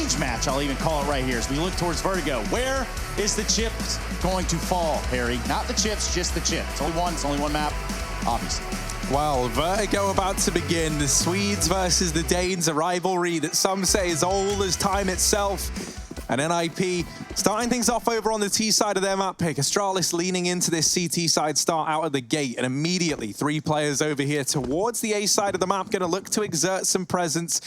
strange match, I'll even call it right here, as we look towards Vertigo. Where is the chip going to fall, Harry? Not the chips, just the chip. It's only one map, obviously. Well, Vertigo about to begin. The Swedes versus the Danes, a rivalry that some say is old as time itself. And NIP starting things off over on the T side of their map pick. Astralis leaning into this CT side start out of the gate. And immediately, 3 players over here towards the A side of the map, going to look to exert some presence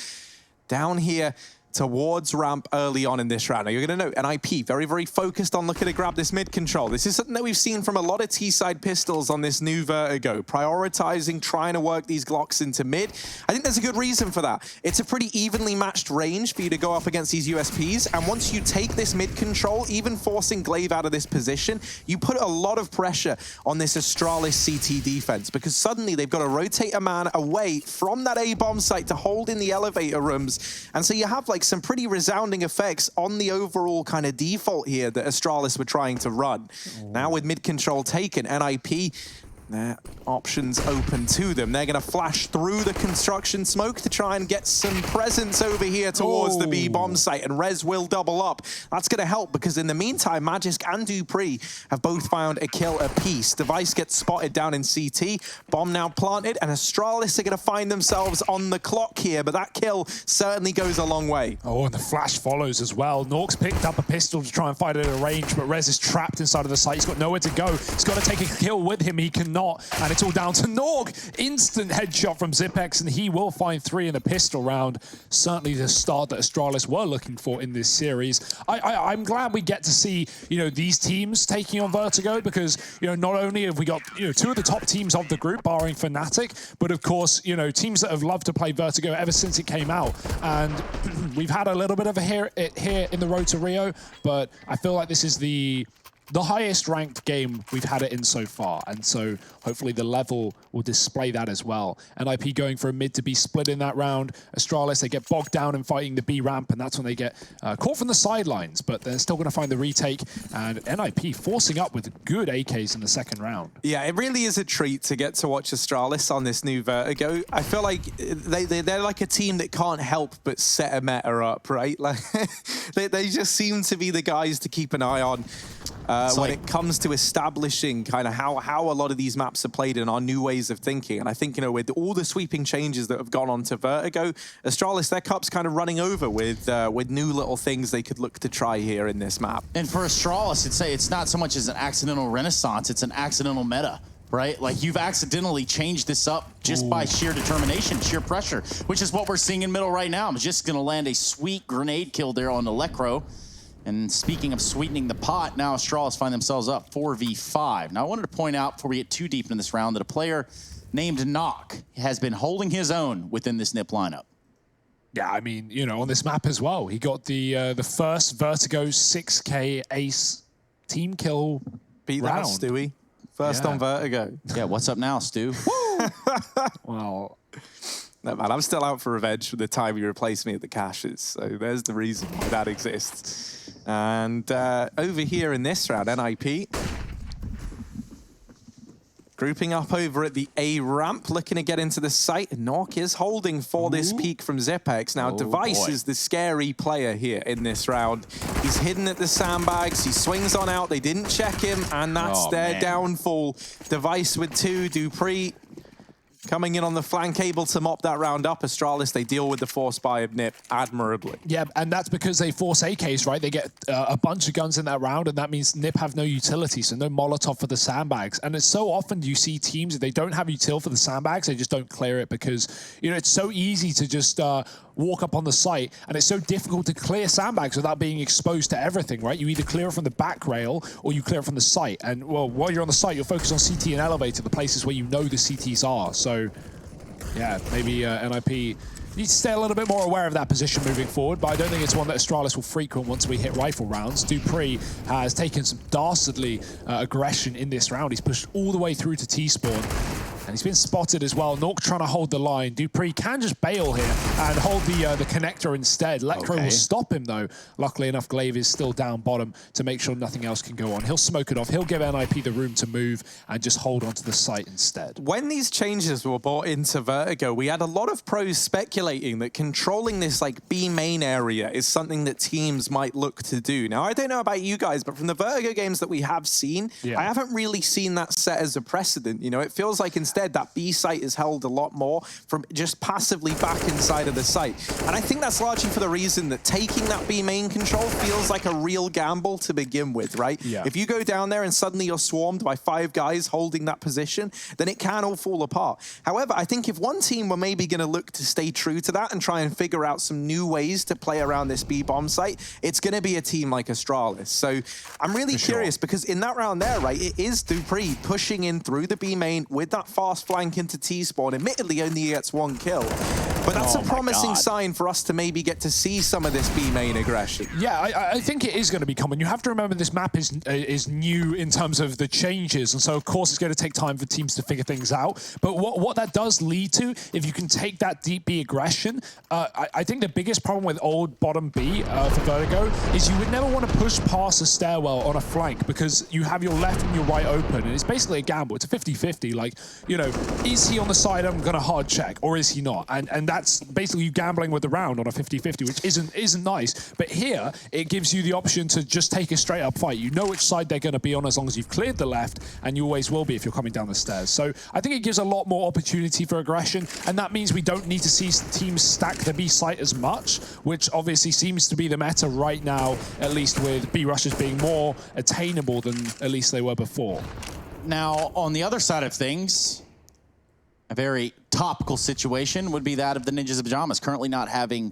down here towards ramp early on in this round. Now, you're going to note NIP very, very focused on looking to grab this mid control. This is something that we've seen from a lot of T-side pistols on this new Vertigo, prioritizing, trying to work these Glocks into mid. I think there's a good reason for that. It's a pretty evenly matched range for you to go up against these USPs, and once you take this mid control, even forcing Glaive out of this position, you put a lot of pressure on this Astralis CT defense, because suddenly they've got to rotate a man away from that A-bomb site to hold in the elevator rooms, and so you have like some pretty resounding effects on the overall kind of default here that Astralis were trying to run. Now with mid control taken, NIP, their options open to them. They're going to flash through the construction smoke to try and get some presence over here towards the B-bomb site, and Rez will double up. That's going to help, because in the meantime, Magisk and Dupree have both found a kill apiece. Device gets spotted down in CT, bomb now planted, and Astralis are going to find themselves on the clock here, but that kill certainly goes a long way. Oh, and the flash follows as well. Nork's picked up a pistol to try and fight it at a range, but Rez is trapped inside of the site. He's got nowhere to go. He's got to take a kill with him. He cannot. And it's all down to Nork. Instant headshot from Zipex, and he will find 3 in the pistol round. Certainly the start that Astralis were looking for in this series. I'm glad we get to see, these teams taking on Vertigo, because, not only have we got, 2 of the top teams of the group, barring Fnatic, but of course, teams that have loved to play Vertigo ever since it came out. And we've had a little bit of a here in the road to Rio, but I feel like this is the highest ranked game we've had it in so far, and so hopefully the level will display that as well. NIP going for a mid to be split in that round. Astralis, they get bogged down in fighting the B ramp, and that's when they get caught from the sidelines, but they're still going to find the retake, and NIP forcing up with good AKs in the second round. Yeah, it really is a treat to get to watch Astralis on this new Vertigo. I feel like they're like a team that can't help but set a meta up, right? Like they just seem to be the guys to keep an eye on. When it comes to establishing kind of how a lot of these maps are played and our new ways of thinking. And I think, with all the sweeping changes that have gone on to Vertigo, Astralis, their cup's kind of running over with new little things they could look to try here in this map. And for Astralis, it's not so much as an accidental renaissance, it's an accidental meta. Right? Like, you've accidentally changed this up just by sheer determination, sheer pressure, which is what we're seeing in middle right now. I'm just going to land a sweet grenade kill there on Electro. And speaking of sweetening the pot, now Astralis find themselves up 4v5. Now, I wanted to point out, before we get too deep in this round, that a player named Knock has been holding his own within this NIP lineup. Yeah, I mean, on this map as well. He got the first Vertigo 6K ace team kill Beat round. That, Stewie. First on Vertigo. Yeah, what's up now, Stu? Well, no, man, I'm still out for revenge for the time you replaced me at the caches, so there's the reason why that exists. And over here in this round, NIP grouping up over at the A ramp, looking to get into the site. Nork is holding for this peek from Zipex. Now, Device is the scary player here in this round. He's hidden at the sandbags. He swings on out. They didn't check him, and that's their downfall. Device with 2. Dupree coming in on the flank, able to mop that round up. Astralis, they deal with the force buy of NIP admirably. Yeah, and that's because they force AKs, right? They get a bunch of guns in that round, and that means NIP have no utility, so no Molotov for the sandbags. And it's so often you see teams, if they don't have util for the sandbags, they just don't clear it, because, it's so easy to just walk up on the site, and it's so difficult to clear sandbags without being exposed to everything, right? You either clear it from the back rail, or you clear it from the site. And, well, while you're on the site, you'll focus on CT and elevator, the places where you know the CTs are. So, yeah, maybe NIP needs to stay a little bit more aware of that position moving forward, but I don't think it's one that Astralis will frequent once we hit rifle rounds. Dupree has taken some dastardly aggression in this round. He's pushed all the way through to T-spawn. And he's been spotted as well. Nork trying to hold the line. Dupree can just bail here and hold the connector instead. Lekro will stop him though. Luckily enough, Glaive is still down bottom to make sure nothing else can go on. He'll smoke it off. He'll give NIP the room to move and just hold onto the site instead. When these changes were brought into Vertigo, we had a lot of pros speculating that controlling this like B main area is something that teams might look to do. Now, I don't know about you guys, but from the Vertigo games that we have seen, I haven't really seen that set as a precedent. You know, it feels like instead that B site is held a lot more from just passively back inside of the site. And I think that's largely for the reason that taking that B main control feels like a real gamble to begin with, right? If you go down there and suddenly you're swarmed by 5 guys holding that position, then it can all fall apart. However, I think if one team were maybe going to look to stay true to that and try and figure out some new ways to play around this B bomb site, it's going to be a team like Astralis. So I'm really curious because in that round there, right, it is Dupree pushing in through the B main with that fast flank into T-spawn. Admittedly, only gets 1 kill. But that's a promising sign for us to maybe get to see some of this B main aggression. Yeah, I think it is going to be common. You have to remember this map is new in terms of the changes, and so of course it's going to take time for teams to figure things out. But what that does lead to, if you can take that deep B aggression, I think the biggest problem with old bottom B for Vertigo is you would never want to push past a stairwell on a flank because you have your left and your right open, and it's basically a gamble. It's a 50-50. Like, you know, is he on the side I'm going to hard check, or is he not? And that's basically you gambling with the round on a 50-50, which isn't nice. But here, it gives you the option to just take a straight up fight. You know which side they're going to be on as long as you've cleared the left, and you always will be if you're coming down the stairs. So I think it gives a lot more opportunity for aggression, and that means we don't need to see teams stack the B site as much, which obviously seems to be the meta right now, at least with B rushes being more attainable than at least they were before. Now, on the other side of things, a very topical situation would be that of the Ninjas of Pyjamas, currently not having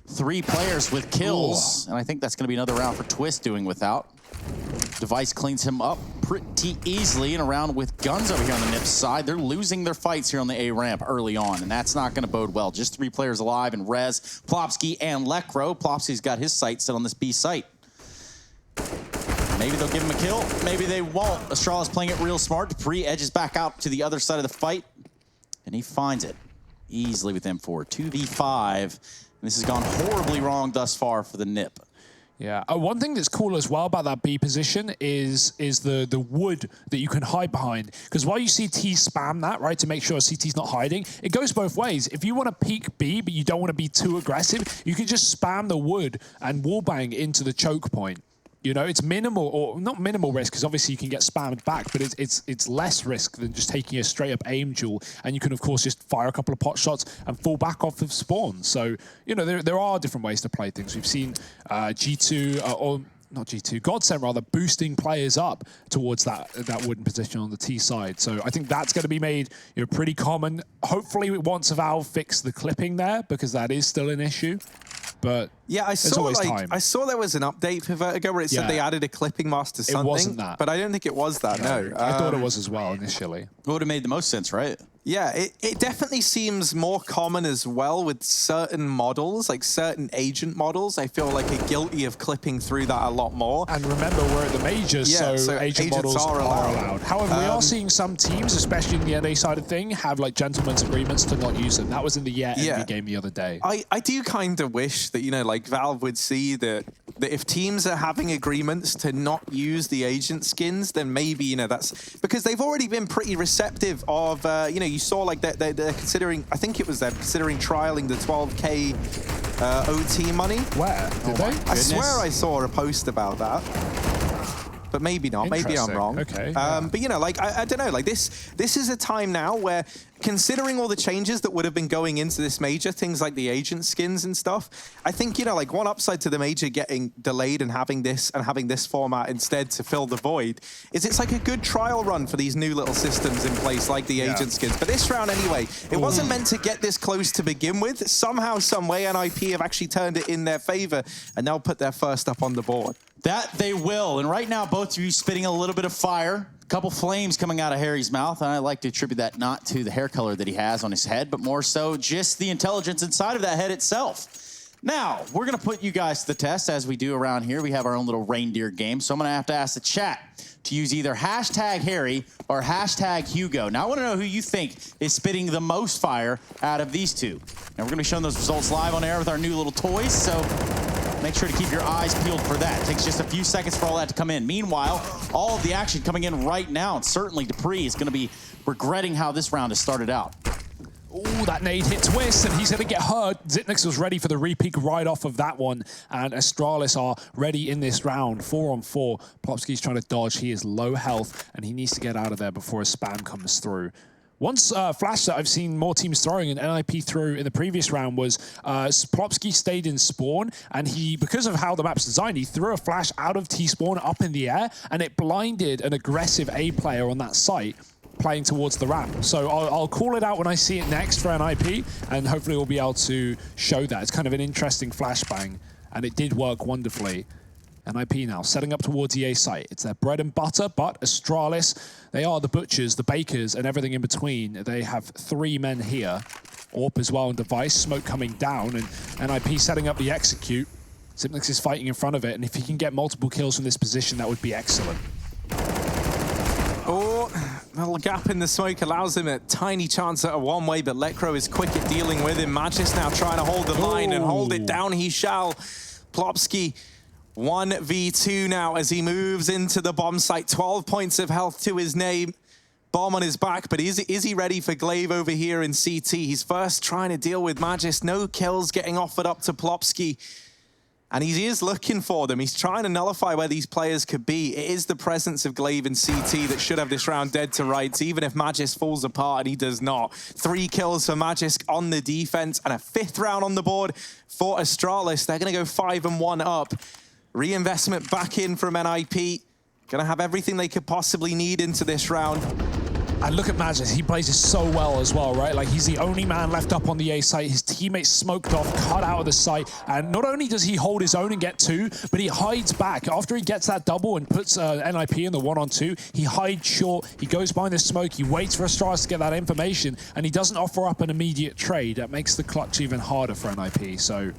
3 players with kills. And I think that's going to be another round for Twist doing without. Device cleans him up pretty easily in a round with guns over here on the NIP side. They're losing their fights here on the A ramp early on, and that's not going to bode well. Just 3 players alive, and Rez, Plopsky, and Lekro. Plopsky's got his sight set on this B site. Maybe they'll give him a kill. Maybe they won't. Astralis playing it real smart. Dupree edges back out to the other side of the fight, and he finds it easily with M4. 2v5. And this has gone horribly wrong thus far for the NIP. Yeah, one thing that's cool as well about that B position is the wood that you can hide behind. Because while you CT spam that, right, to make sure CT's not hiding, it goes both ways. If you want to peek B, but you don't want to be too aggressive, you can just spam the wood and wallbang into the choke point. You know, it's minimal, or not minimal risk, because obviously you can get spammed back, but it's less risk than just taking a straight up aim duel. And you can, of course, just fire a couple of pot shots and fall back off of spawn. So, you know, there are different ways to play things. We've seen G2, or not G2, Godsent rather, boosting players up towards that wooden position on the T side. So I think that's going to be made, you know, pretty common. Hopefully once Valve fix the clipping there, because that is still an issue. But yeah, I saw there was an update for Vertigo where it said they added a clipping mask to something. It wasn't that. But I don't think it was that, no. I thought it was as well initially. It would have made the most sense, right? Yeah, it definitely seems more common as well with certain models, like certain agent models. I feel like are guilty of clipping through that a lot more. And remember, we're at the majors, so agent models are allowed. However, we are seeing some teams, especially in the NA side of thing, have like gentlemen's agreements to not use them. That was in the NA game the other day. I do kind of wish that, you know, like Valve would see that if teams are having agreements to not use the agent skins, then maybe, you know, that's because they've already been pretty receptive of, you know, you saw like they're considering, I think it was they're considering trialing the 12K OT money. Where? Did they? I swear I saw a post about that. But maybe not. Maybe I'm wrong. Okay. But you know, like I don't know. Like this is a time now where, considering all the changes that would have been going into this major, things like the agent skins and stuff, I think, you know, like one upside to the major getting delayed and having this format instead to fill the void is it's like a good trial run for these new little systems in place, like the agent skins. But this round anyway, it wasn't meant to get this close to begin with. Somehow, some way, NIP have actually turned it in their favor and now put their first up on the board. That they will. And right now, both of you spitting a little bit of fire. A couple flames coming out of Harry's mouth. And I like to attribute that not to the hair color that he has on his head, but more so just the intelligence inside of that head itself. Now, we're going to put you guys to the test as we do around here. We have our own little reindeer game. So I'm going to have to ask the chat to use either hashtag Harry or hashtag Hugo. Now, I want to know who you think is spitting the most fire out of these two. And we're going to be showing those results live on air with our new little toys. So make sure to keep your eyes peeled for that. It takes just a few seconds for all that to come in. Meanwhile, all of the action coming in right now. And certainly Dupree is going to be regretting how this round has started out. Ooh, that nade hit Twist, and he's going to get hurt. Xyp9x was ready for the repeak right off of that one, and Astralis are ready in this round. 4-on-4. Plopsky's trying to dodge. He is low health, and he needs to get out of there before a spam comes through. One flash that I've seen more teams throwing and NIP through in the previous round was Plopsky stayed in spawn, and he, because of how the map's designed, he threw a flash out of T-spawn up in the air, and it blinded an aggressive A player on that site playing towards the ramp. So I'll call it out when I see it next for NIP, and hopefully we'll be able to show that. It's kind of an interesting flashbang, and it did work wonderfully. NIP now setting up towards the A site. It's their bread and butter, but Astralis, they are the butchers, the bakers, and everything in between. They have 3 men here. AWP as well on device, smoke coming down, and NIP setting up the execute. Xyp9x is fighting in front of it, and if he can get multiple kills from this position, that would be excellent. Oh, a little gap in the smoke allows him a tiny chance at a one-way, but Lekro is quick at dealing with him. Magis now trying to hold the line and hold it down. He shall. Plopsky 1v2 now as he moves into the bomb site. 12 points of health to his name. Bomb on his back, but is he ready for Glaive over here in CT? He's first trying to deal with Magis. No kills getting offered up to Plopsky. And he is looking for them. He's trying to nullify where these players could be. It is the presence of Glaive in CT that should have this round dead to rights, even if Magis falls apart, and he does not. 3 kills for Magis on the defense, and a 5th round on the board for Astralis. They're going to go 5-1 up. Reinvestment back in from NIP. Going to have everything they could possibly need into this round. And look at Magis, he plays it so well as well, right? Like, he's the only man left up on the A site. His teammates smoked off, cut out of the site. And not only does he hold his own and get 2, but he hides back. After he gets that double and puts NIP in the 1-on-2, he hides short, he goes behind the smoke, he waits for Astralis to get that information, and he doesn't offer up an immediate trade. That makes the clutch even harder for NIP. So,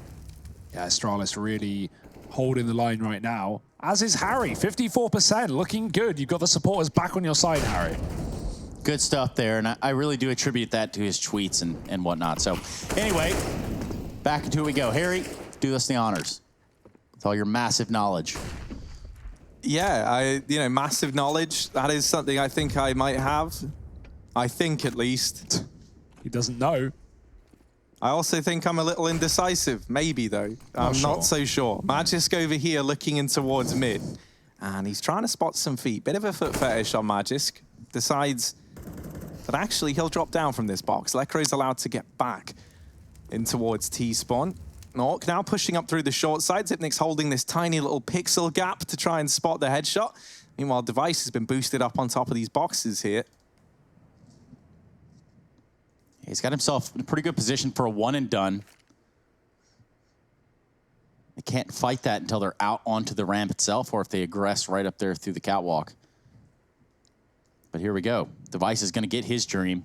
yeah, Astralis really holding the line right now. As is Harry, 54%, looking good. You've got the supporters back on your side, Harry. Good stuff there, and I really do attribute that to his tweets and whatnot. So anyway, back into it we go. Harry, do us the honors with all your massive knowledge. Yeah, massive knowledge. That is something I think I might have. I think, at least. He doesn't know. I also think I'm a little indecisive. Maybe, though. I'm not so sure. Magisk over here looking in towards mid. And he's trying to spot some feet. Bit of a foot fetish on Magisk. Decides that actually he'll drop down from this box. Lekro's allowed to get back in towards T-spawn. Nork now pushing up through the short side. Xyp9x holding this tiny little pixel gap to try and spot the headshot. Meanwhile, Device has been boosted up on top of these boxes here. He's got himself in a pretty good position for a one and done. They can't fight that until they're out onto the ramp itself or if they aggress right up there through the catwalk. But here we go. Device is going to get his dream.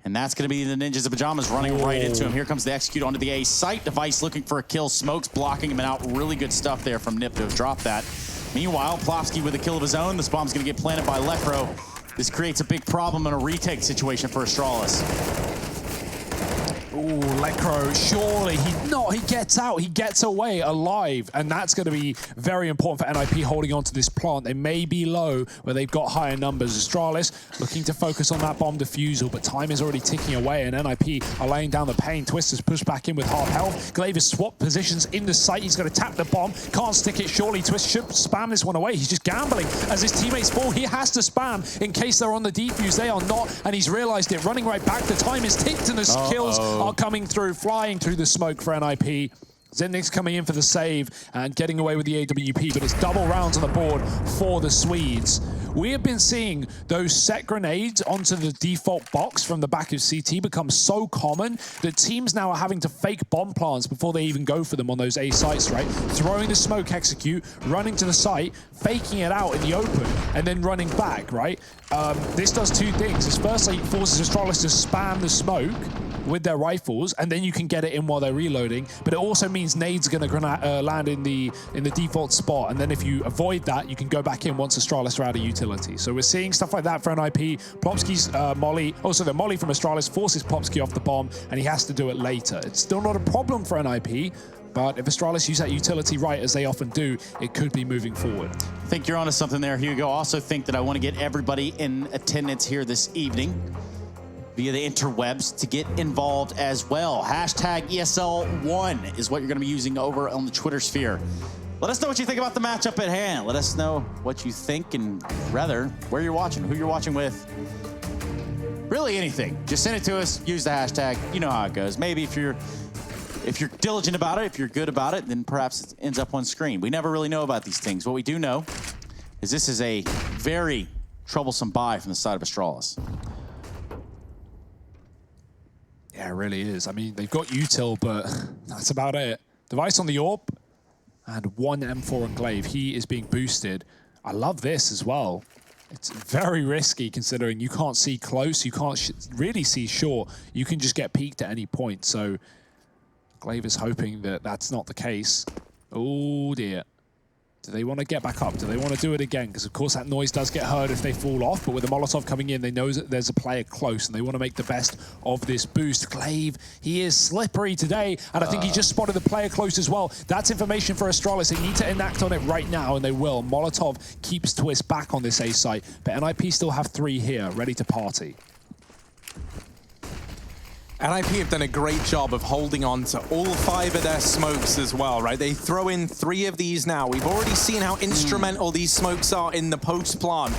And that's going to be the Ninjas of Pyjamas running right into him. Here comes the execute onto the A site. Device looking for a kill. Smokes blocking him out. Really good stuff there from Nip to have dropped that. Meanwhile, Plopsky with a kill of his own. This bomb's going to get planted by Lekro. This creates a big problem in a retake situation for Astralis. Ooh, Lekro, surely he gets out, he gets away alive, and that's going to be very important for NIP holding on to this plant. They may be low, where they've got higher numbers. Astralis looking to focus on that bomb defusal, but time is already ticking away, and NIP are laying down the pain. Twister's pushed back in with half health. Glaive has swapped positions in the site. He's going to tap the bomb, can't stick it. Surely Twist should spam this one away. He's just gambling as his teammates fall. He has to spam in case they're on the defuse. They are not, and he's realized it. Running right back, the time is ticked, and the kills are coming through, flying through the smoke for NIP. Xyp9x coming in for the save and getting away with the AWP, but it's double rounds on the board for the Swedes. We have been seeing those set grenades onto the default box from the back of CT become so common that teams now are having to fake bomb plants before they even go for them on those A sites, right? Throwing the smoke execute, running to the site, faking it out in the open, and then running back, right? This does two things. This firstly forces Astralis to spam the smoke, with their rifles, and then you can get it in while they're reloading. But it also means nades are going to land in the default spot, and then if you avoid that, you can go back in once Astralis are out of utility. So we're seeing stuff like that for NIP. Plopsky's molly, also the molly from Astralis forces Plopsky off the bomb, and he has to do it later. It's still not a problem for NIP, but if Astralis use that utility right, as they often do, it could be moving forward. I think you're onto something there, Hugo. Also think that I want to get everybody in attendance here this evening via the interwebs to get involved as well. Hashtag ESL1 is what you're going to be using over on the Twitter sphere. Let us know what you think about the matchup at hand. Let us know what you think, and rather, where you're watching, who you're watching with. Really anything. Just send it to us, use the hashtag. You know how it goes. Maybe if you're diligent about it, if you're good about it, then perhaps it ends up on screen. We never really know about these things. What we do know is this is a very troublesome buy from the side of Astralis. Yeah, it really is. I mean, they've got util, but that's about it. Device on the AWP and one M4 Enclave. He is being boosted. I love this as well. It's very risky considering you can't see close, you can't really see short. You can just get peeked at any point. So Glaive is hoping that that's not the case. Oh dear. Do they want to get back up? Do they want to do it again? Because of course that noise does get heard if they fall off, but with the Molotov coming in, they know that there's a player close and they want to make the best of this boost. Glaive, he is slippery today, and I think he just spotted the player close as well. That's information for Astralis. They need to enact on it right now, and they will. Molotov keeps Twist back on this A site, but NIP still have 3 here, ready to party. NIP have done a great job of holding on to all 5 of their smokes as well, right? They throw in 3 of these now. We've already seen how instrumental these smokes are in the post plant.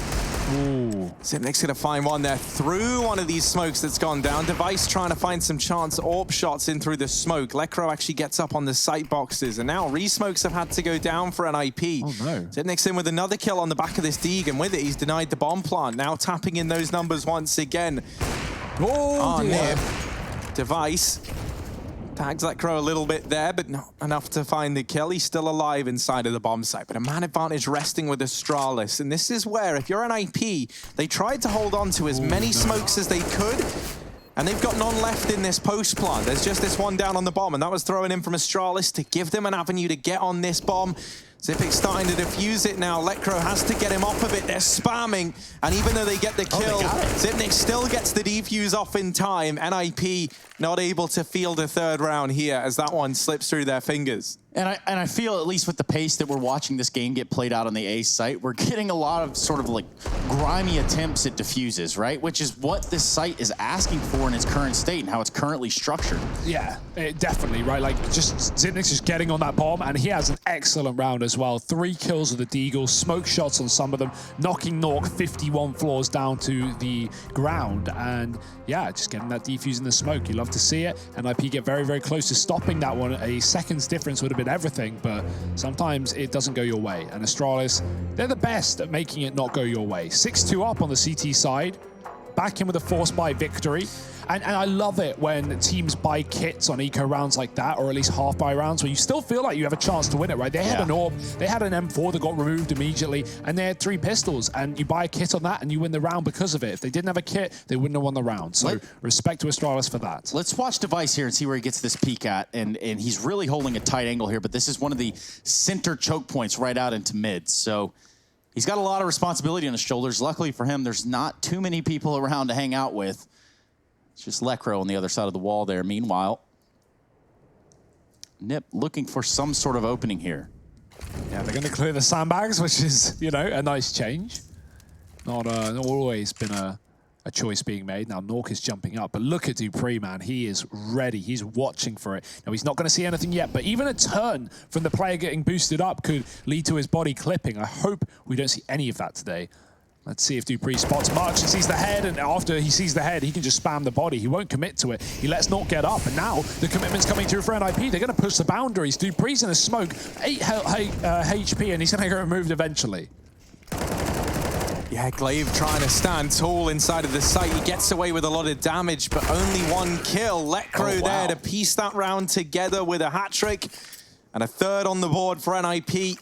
Zipnik's gonna find one there through one of these smokes that's gone down. Device trying to find some chance AWP shots in through the smoke. Lekro actually gets up on the sight boxes, and now re-smokes have had to go down for NIP. Oh no. Zipnik's in with another kill on the back of this Deeg, and with it, he's denied the bomb plant. Now tapping in those numbers once again. Oh dear. Nip. Device tags that crow a little bit there, but not enough to find the kill. He's still alive inside of the bomb site, but a man advantage resting with Astralis. And this is where, if you're an IP, they tried to hold on to as many smokes as they could, and they've got none left in this post plant. There's just this one down on the bomb, and that was thrown in from Astralis to give them an avenue to get on this bomb. Zipik's starting to defuse it now. Lekro has to get him off of it. They're spamming, and even though they get the kill, Zipnik still gets the defuse off in time. NIP not able to field a 3rd round here as that one slips through their fingers. And I feel, at least with the pace that we're watching this game get played out on the A site, we're getting a lot of sort of like grimy attempts at defuses, right? Which is what this site is asking for in its current state and how it's currently structured. Yeah, definitely, right? Like, just Zipnik's just getting on that bomb, and he has an excellent round as well. 3 kills with the Deagle, smoke shots on some of them, knocking Nork 51 floors down to the ground, and yeah, just getting that defuse in the smoke. You love to see it. NIP get very, very close to stopping that one. A second's difference would have been everything, but sometimes it doesn't go your way. And Astralis, they're the best at making it not go your way. 6-2 up on the CT side, back in with a force buy victory. And I love it when teams buy kits on eco rounds like that, or at least half buy rounds, where you still feel like you have a chance to win it, right? They had an AWP, they had an M4 that got removed immediately, and they had 3 pistols, and you buy a kit on that and you win the round because of it. If they didn't have a kit, they wouldn't have won the round. So respect to Astralis for that. Let's watch Device here and see where he gets this peek at, and he's really holding a tight angle here, but this is one of the center choke points right out into mid. So he's got a lot of responsibility on his shoulders. Luckily for him, there's not too many people around to hang out with. It's just Lekro on the other side of the wall there. Meanwhile, Nip looking for some sort of opening here. Yeah, they're going to clear the sandbags, which is, you know, a nice change. Not always been a choice being made. Now Nork is jumping up, but look at Dupree, man. He is ready. He's watching for it. Now he's not going to see anything yet, but even a turn from the player getting boosted up could lead to his body clipping. I hope we don't see any of that today. Let's see if Dupree spots much and sees the head, and after he sees the head, he can just spam the body. He won't commit to it. He lets Nork get up, and now the commitment's coming through for NIP. They're going to push the boundaries. Dupree's in a smoke, 8 HP, and he's going to get removed eventually. Yeah, Glaive trying to stand tall inside of the site. He gets away with a lot of damage, but only 1 kill. Lekro there to piece that round together with a hat-trick, and a 3rd on the board for NIP.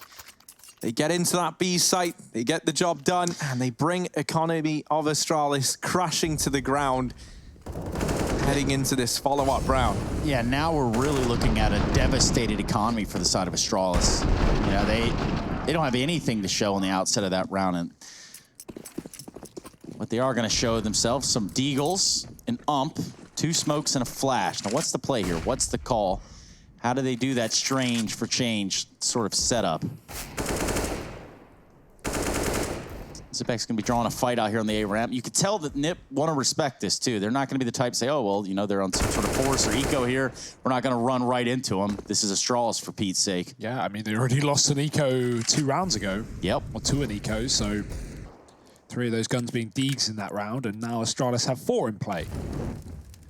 They get into that B site, they get the job done, and they bring economy of Astralis crashing to the ground. heading into this follow-up round. Yeah, now we're really looking at a devastated economy for the side of Astralis. You know, they don't have anything to show on the outset of that round, and what they are going to show themselves, some deagles, an ump, 2 smokes, and a flash. Now, what's the play here? What's the call? How do they do that strange for change sort of setup? Zipek's going to be drawing a fight out here on the A ramp. You could tell that NiP want to respect this, too. They're not going to be the type to say, oh, well, you know, they're on some sort of force or eco here. We're not going to run right into them. This is Astralis, for Pete's sake. Yeah, I mean, they already lost an eco 2 rounds ago. Yep. Or 2 an eco, so 3 of those guns being deegs in that round, and now Astralis have 4 in play.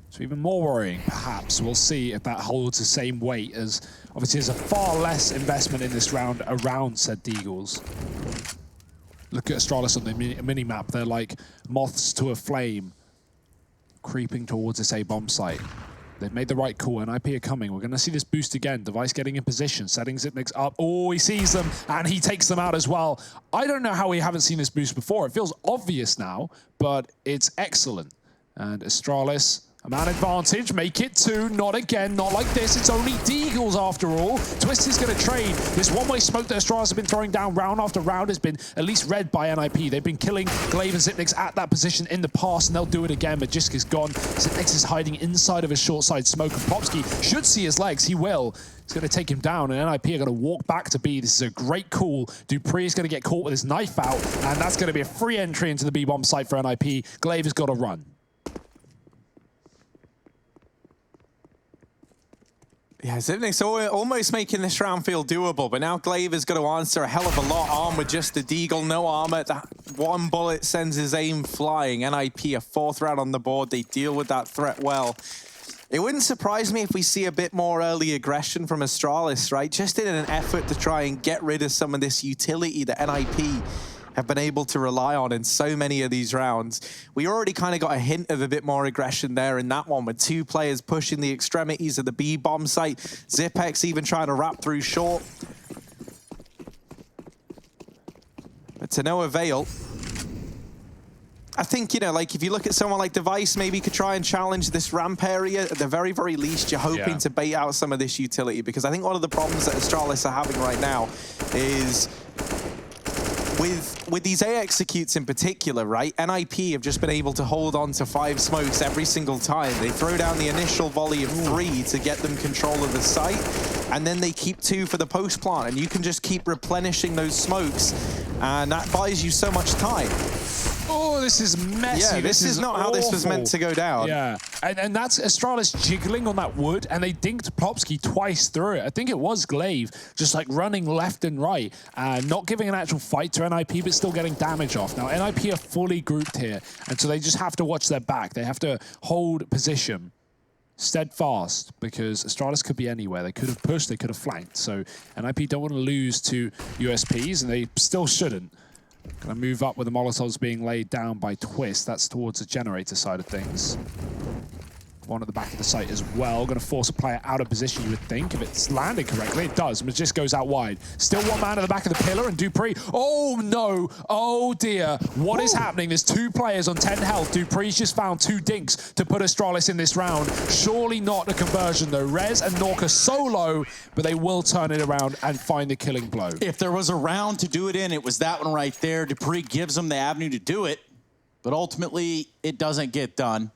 So even more worrying, perhaps. We'll see if that holds the same weight, as obviously there's a far less investment in this round around said deagles. Look at Astralis on the mini-map. They're like moths to a flame, creeping towards this A-bomb site. They've made the right call. NIP are coming. We're going to see this boost again. Device getting in position, setting Zipnix up. Oh, he sees them, and he takes them out as well. I don't know how we haven't seen this boost before. It feels obvious now, but it's excellent. And Astralis, a man advantage, make it 2, not again, not like this. It's only deagles after all. Twist is going to trade. This one-way smoke that Astralis have been throwing down round after round has been at least read by NIP. They've been killing Glaive and Zipnix at that position in the past, and they'll do it again. Magisk is gone. Zipnix is hiding inside of a short side smoke, and Popsky should see his legs. He will. He's going to take him down, and NIP are going to walk back to B. This is a great call. Dupree is going to get caught with his knife out, and that's going to be a free entry into the B-bomb site for NIP. Glaive has got to run. Yeah, Zipnix almost making this round feel doable, but now Glaive has got to answer a hell of a lot. Armed with just a deagle, no armor. That one bullet sends his aim flying. NIP, a 4th round on the board. They deal with that threat well. It wouldn't surprise me if we see a bit more early aggression from Astralis, right? Just in an effort to try and get rid of some of this utility that NIP have been able to rely on in so many of these rounds. We already kind of got a hint of a bit more aggression there in that one, with 2 players pushing the extremities of the B-bomb site. Zipex even trying to wrap through short. But to no avail. I think, you know, like if you look at someone like Device, maybe you could try and challenge this ramp area. At the very, very least, you're hoping to bait out some of this utility, because I think one of the problems that Astralis are having right now is with these A executes in particular, right? NIP have just been able to hold on to 5 smokes every single time. They throw down the initial volley of 3 to get them control of the site, and then they keep 2 for the post plant, and you can just keep replenishing those smokes, and that buys you so much time. Oh, this is messy. Yeah, this is not how this was meant to go down. Yeah, and that's Astralis jiggling on that wood, and they dinked Plopsky twice through it. I think it was Glaive, just like running left and right, not giving an actual fight to NIP, but still getting damage off. Now, NIP are fully grouped here, and so they just have to watch their back. They have to hold position steadfast, because Astralis could be anywhere. They could have pushed, they could have flanked. So NIP don't want to lose to USPs, and they still shouldn't. Gonna move up with the Molotovs being laid down by Twist. That's towards the generator side of things. One at the back of the site as well. Gonna force a player out of position, you would think. If it's landed correctly, it does. Magisk goes out wide. Still one man at the back of the pillar, and Dupree. Oh no! Oh dear! What is happening? There's 2 players on 10 health. Dupree's just found 2 dinks to put Astralis in this round. Surely not a conversion though. Rez and Nork are solo, but they will turn it around and find the killing blow. If there was a round to do it in, it was that one right there. Dupree gives them the avenue to do it, but ultimately it doesn't get done.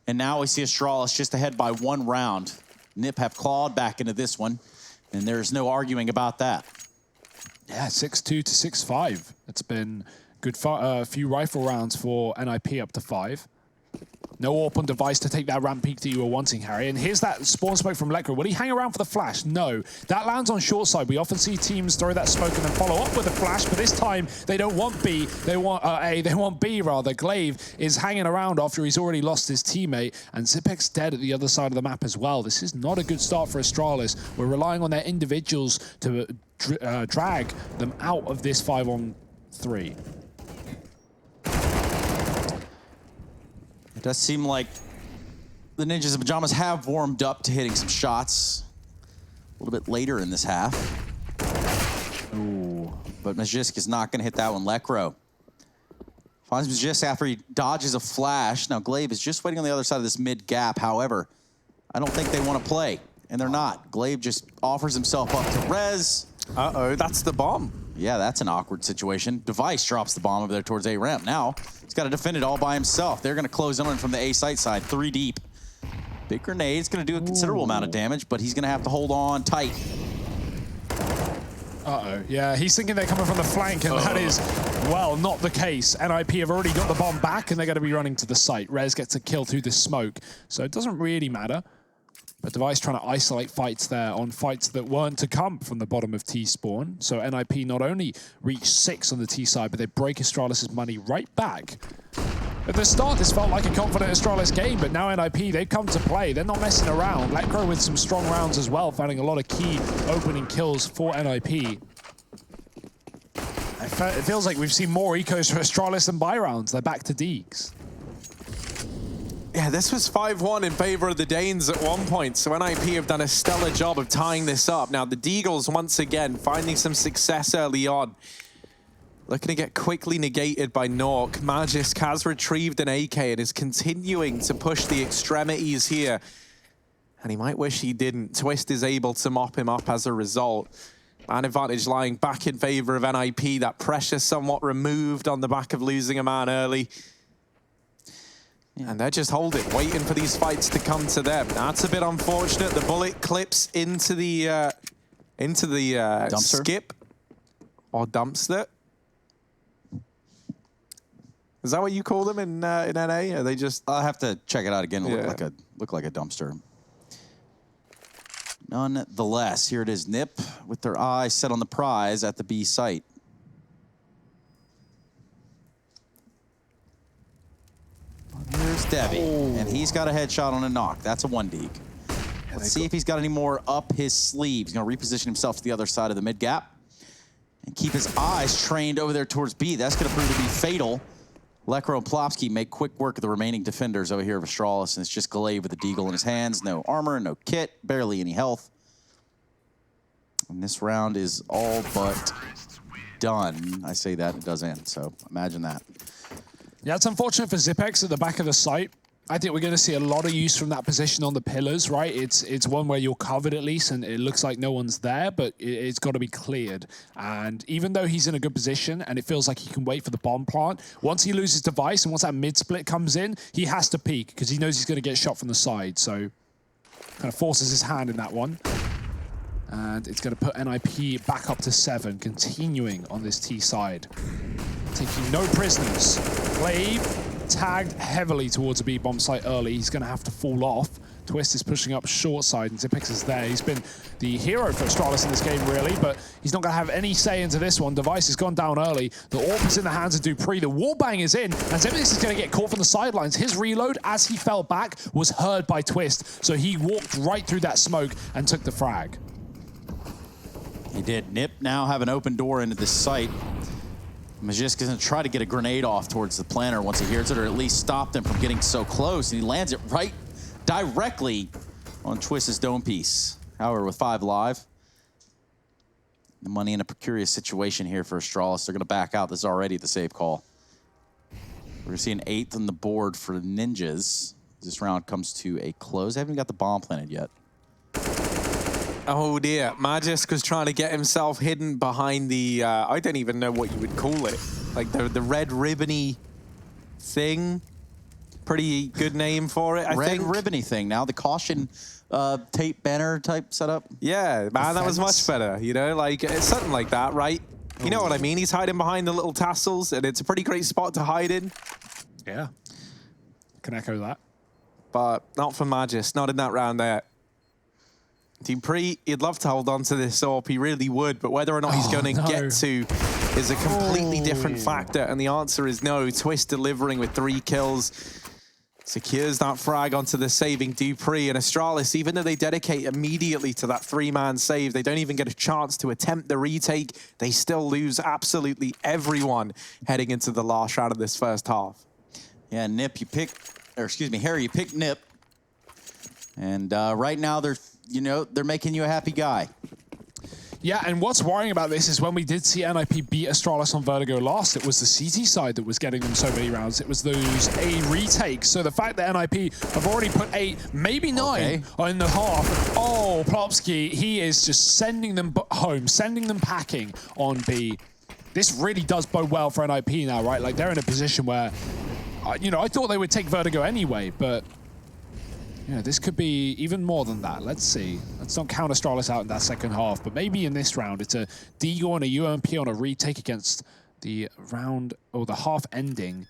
And now we see Astralis just ahead by 1 round. NIP have clawed back into this one, and there's no arguing about that. Yeah, 6-2 to 6-5. It's been good few rifle rounds for NIP, up to 5. No AWP on Device to take that ramp peak that you were wanting, Harry. And here's that spawn smoke from Lekra. Will he hang around for the flash? No. That lands on short side. We often see teams throw that smoke and then follow up with a flash, but this time they don't want B. They want A. They want B, rather. Glaive is hanging around after he's already lost his teammate, and Zipek's dead at the other side of the map as well. This is not a good start for Astralis. We're relying on their individuals to drag them out of this 5-on-3. It does seem like the Ninjas in Pyjamas have warmed up to hitting some shots a little bit later in this half. Ooh. But Magisk is not going to hit that one. Lekro Finds him just after he dodges a flash. Now Glaive is just waiting on the other side of this mid gap. However, I don't think they want to play, and they're not. Glaive just offers himself up to Rez. Uh-oh, that's the bomb. Yeah, that's an awkward situation. Device drops the bomb over there towards A ramp. Now he's got to defend it all by himself. They're going to close in on him from the A site side, 3 deep. Big grenade's going to do a considerable amount of damage, but he's going to have to hold on tight. Uh-oh. Yeah, he's thinking they're coming from the flank, and that is, well, not the case. NIP have already got the bomb back, and they're going to be running to the site. Rez gets a kill through the smoke, so it doesn't really matter. But Device trying to isolate fights there on fights that weren't to come from the bottom of T-spawn. So NIP not only reach 6 on the T side, but they break Astralis' money right back. At the start, this felt like a confident Astralis game, but now NIP, they've come to play. They're not messing around. Letcro with some strong rounds as well, finding a lot of key opening kills for NIP. It feels like we've seen more ecos for Astralis than buy rounds. They're back to Deeks. Yeah, this was 5-1 in favor of the Danes at one point, so NIP have done a stellar job of tying this up. Now, the Deagles, once again, finding some success early on. Looking to get quickly negated by Nork. Magisk has retrieved an AK and is continuing to push the extremities here. And he might wish he didn't. Twist is able to mop him up as a result. Man advantage lying back in favor of NIP. That pressure somewhat removed on the back of losing a man early. And they're just holding, waiting for these fights to come to them. That's a bit unfortunate. The bullet clips into the skip or dumpster. Is that what you call them in NA? Are they just? I'll have to check it out again. It look like a dumpster. Nonetheless, here it is. Nip with their eyes set on the prize at the B site. Here's Debbie, and he's got a headshot on a knock. That's a 1 deek. Let's see if he's got any more up his sleeve. He's going to reposition himself to the other side of the mid gap and keep his eyes trained over there towards B. That's going to prove to be fatal. Lekro and Plopsky make quick work of the remaining defenders over here of Astralis, and it's just Glaive with a deagle in his hands. No armor, no kit, barely any health. And this round is all but done. I say that, it does end, so imagine that. Yeah, it's unfortunate for Zipex at the back of the site. I think we're going to see a lot of use from that position on the pillars, right? It's one where you're covered at least, and it looks like no one's there, but it's got to be cleared. And even though he's in a good position, and it feels like he can wait for the bomb plant, once he loses Device, and once that mid-split comes in, he has to peek, because he knows he's going to get shot from the side. So kind of forces his hand in that one. And it's going to put NIP back up to 7, continuing on this T side. Taking no prisoners. Glaive tagged heavily towards a B bomb site early. He's going to have to fall off. Twist is pushing up short side, and Zipex is there. He's been the hero for Astralis in this game, really, but he's not going to have any say into this one. Device has gone down early. The AWP is in the hands of Dupree. The wallbang is in, and Zipex is going to get caught from the sidelines. His reload, as he fell back, was heard by Twist, so he walked right through that smoke and took the frag. He did. Nip now have an open door into this site. Magisk is going to try to get a grenade off towards the planter once he hears it, or at least stop them from getting so close, and he lands it right directly on Twist's dome piece. However, with 5 live, the money in a precarious situation here for Astralis. They're going to back out. This is already the safe call. We're going to see an 8th on the board for Ninjas. This round comes to a close. They haven't got the bomb planted yet. Oh dear, Magisk was trying to get himself hidden behind the, I don't even know what you would call it. Like the red ribbony thing. Pretty good name for it, I think. Red ribbony thing now, the caution tape banner type setup. Yeah, man, that was much better, you know, like it's something like that, right? You know what I mean? He's hiding behind the little tassels, and it's a pretty great spot to hide in. Yeah, can echo that. But not for Magisk, not in that round there. Dupree, he'd love to hold on to this AWP, he really would, but whether or not he's going to get to is a completely different factor, and the answer is no. Twist delivering with 3 kills. Secures that frag onto the saving Dupree, and Astralis, even though they dedicate immediately to that 3-man save, they don't even get a chance to attempt the retake. They still lose absolutely everyone heading into the last round of this first half. Yeah, Nip, you pick, or excuse me, Harry, you pick Nip. And right now they're making you a happy guy. Yeah, and what's worrying about this is when we did see NIP beat Astralis on Vertigo last, it was the CT side that was getting them so many rounds. It was those A retakes. So the fact that NIP have already put 8, maybe 9 in the half. Oh, Plopsky, he is just sending them home, sending them packing on B. This really does bode well for NIP now, right? Like, they're in a position where, you know, I thought they would take Vertigo anyway, but yeah, this could be even more than that. Let's see. Let's not count Astralis out in that second half, but maybe in this round, it's a Digo and a UMP on a retake against the round, or the half ending.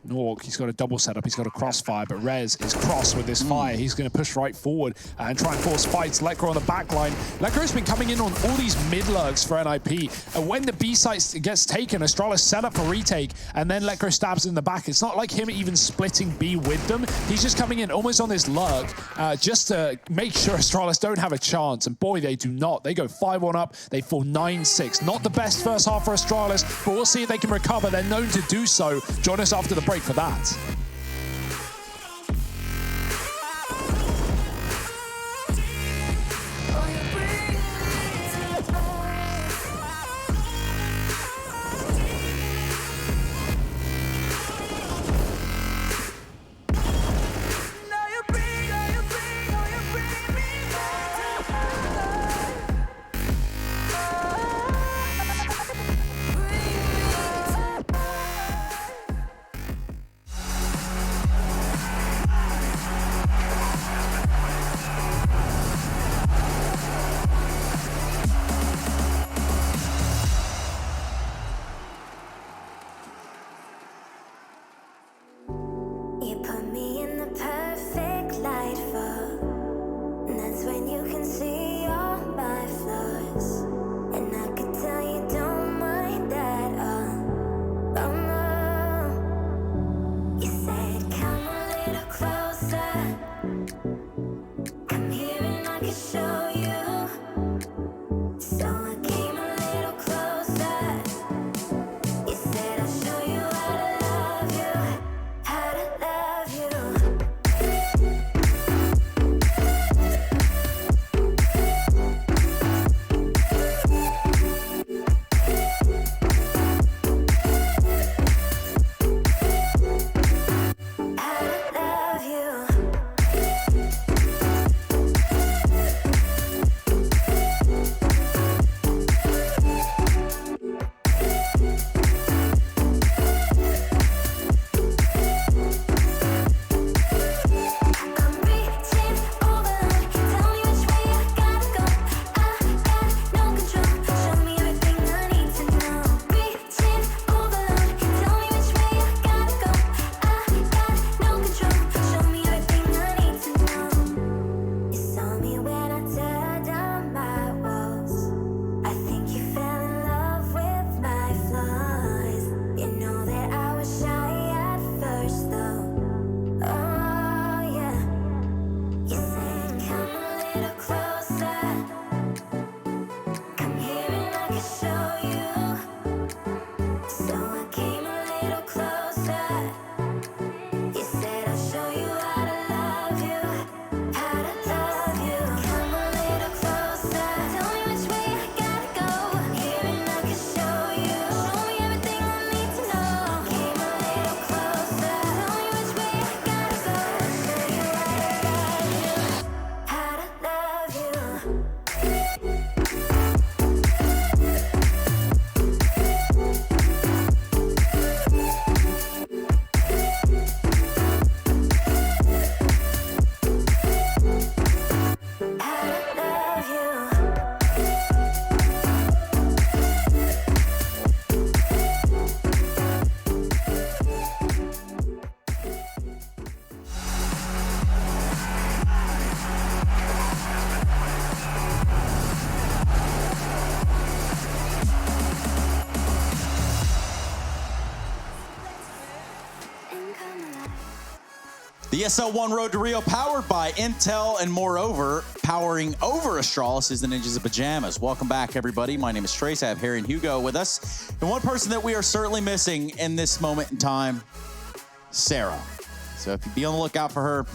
Norg, he's got a double setup, he's got a crossfire, but Rez is cross with this fire. He's going to push right forward and try and force fights. Lekr on the back line. Lekr's been coming in on all these mid-lurks for NIP. And when the B site gets taken, Astralis set up a retake, and then Lekr stabs in the back. It's not like him even splitting B with them. He's just coming in almost on this lurk just to make sure Astralis don't have a chance. And boy, they do not. They go 5-1 up, they fall 9-6. Not the best first half for Astralis, but we'll see if they can recover. They're known to do so. Join us after the break for that. The ESL 1 Road to Rio, powered by Intel, and moreover, powering over Astralis is the Ninjas of Pyjamas. Welcome back, everybody. My name is Trace. I have Harry and Hugo with us. And one person that we are certainly missing in this moment in time, Sarah. So if you be on the lookout for her,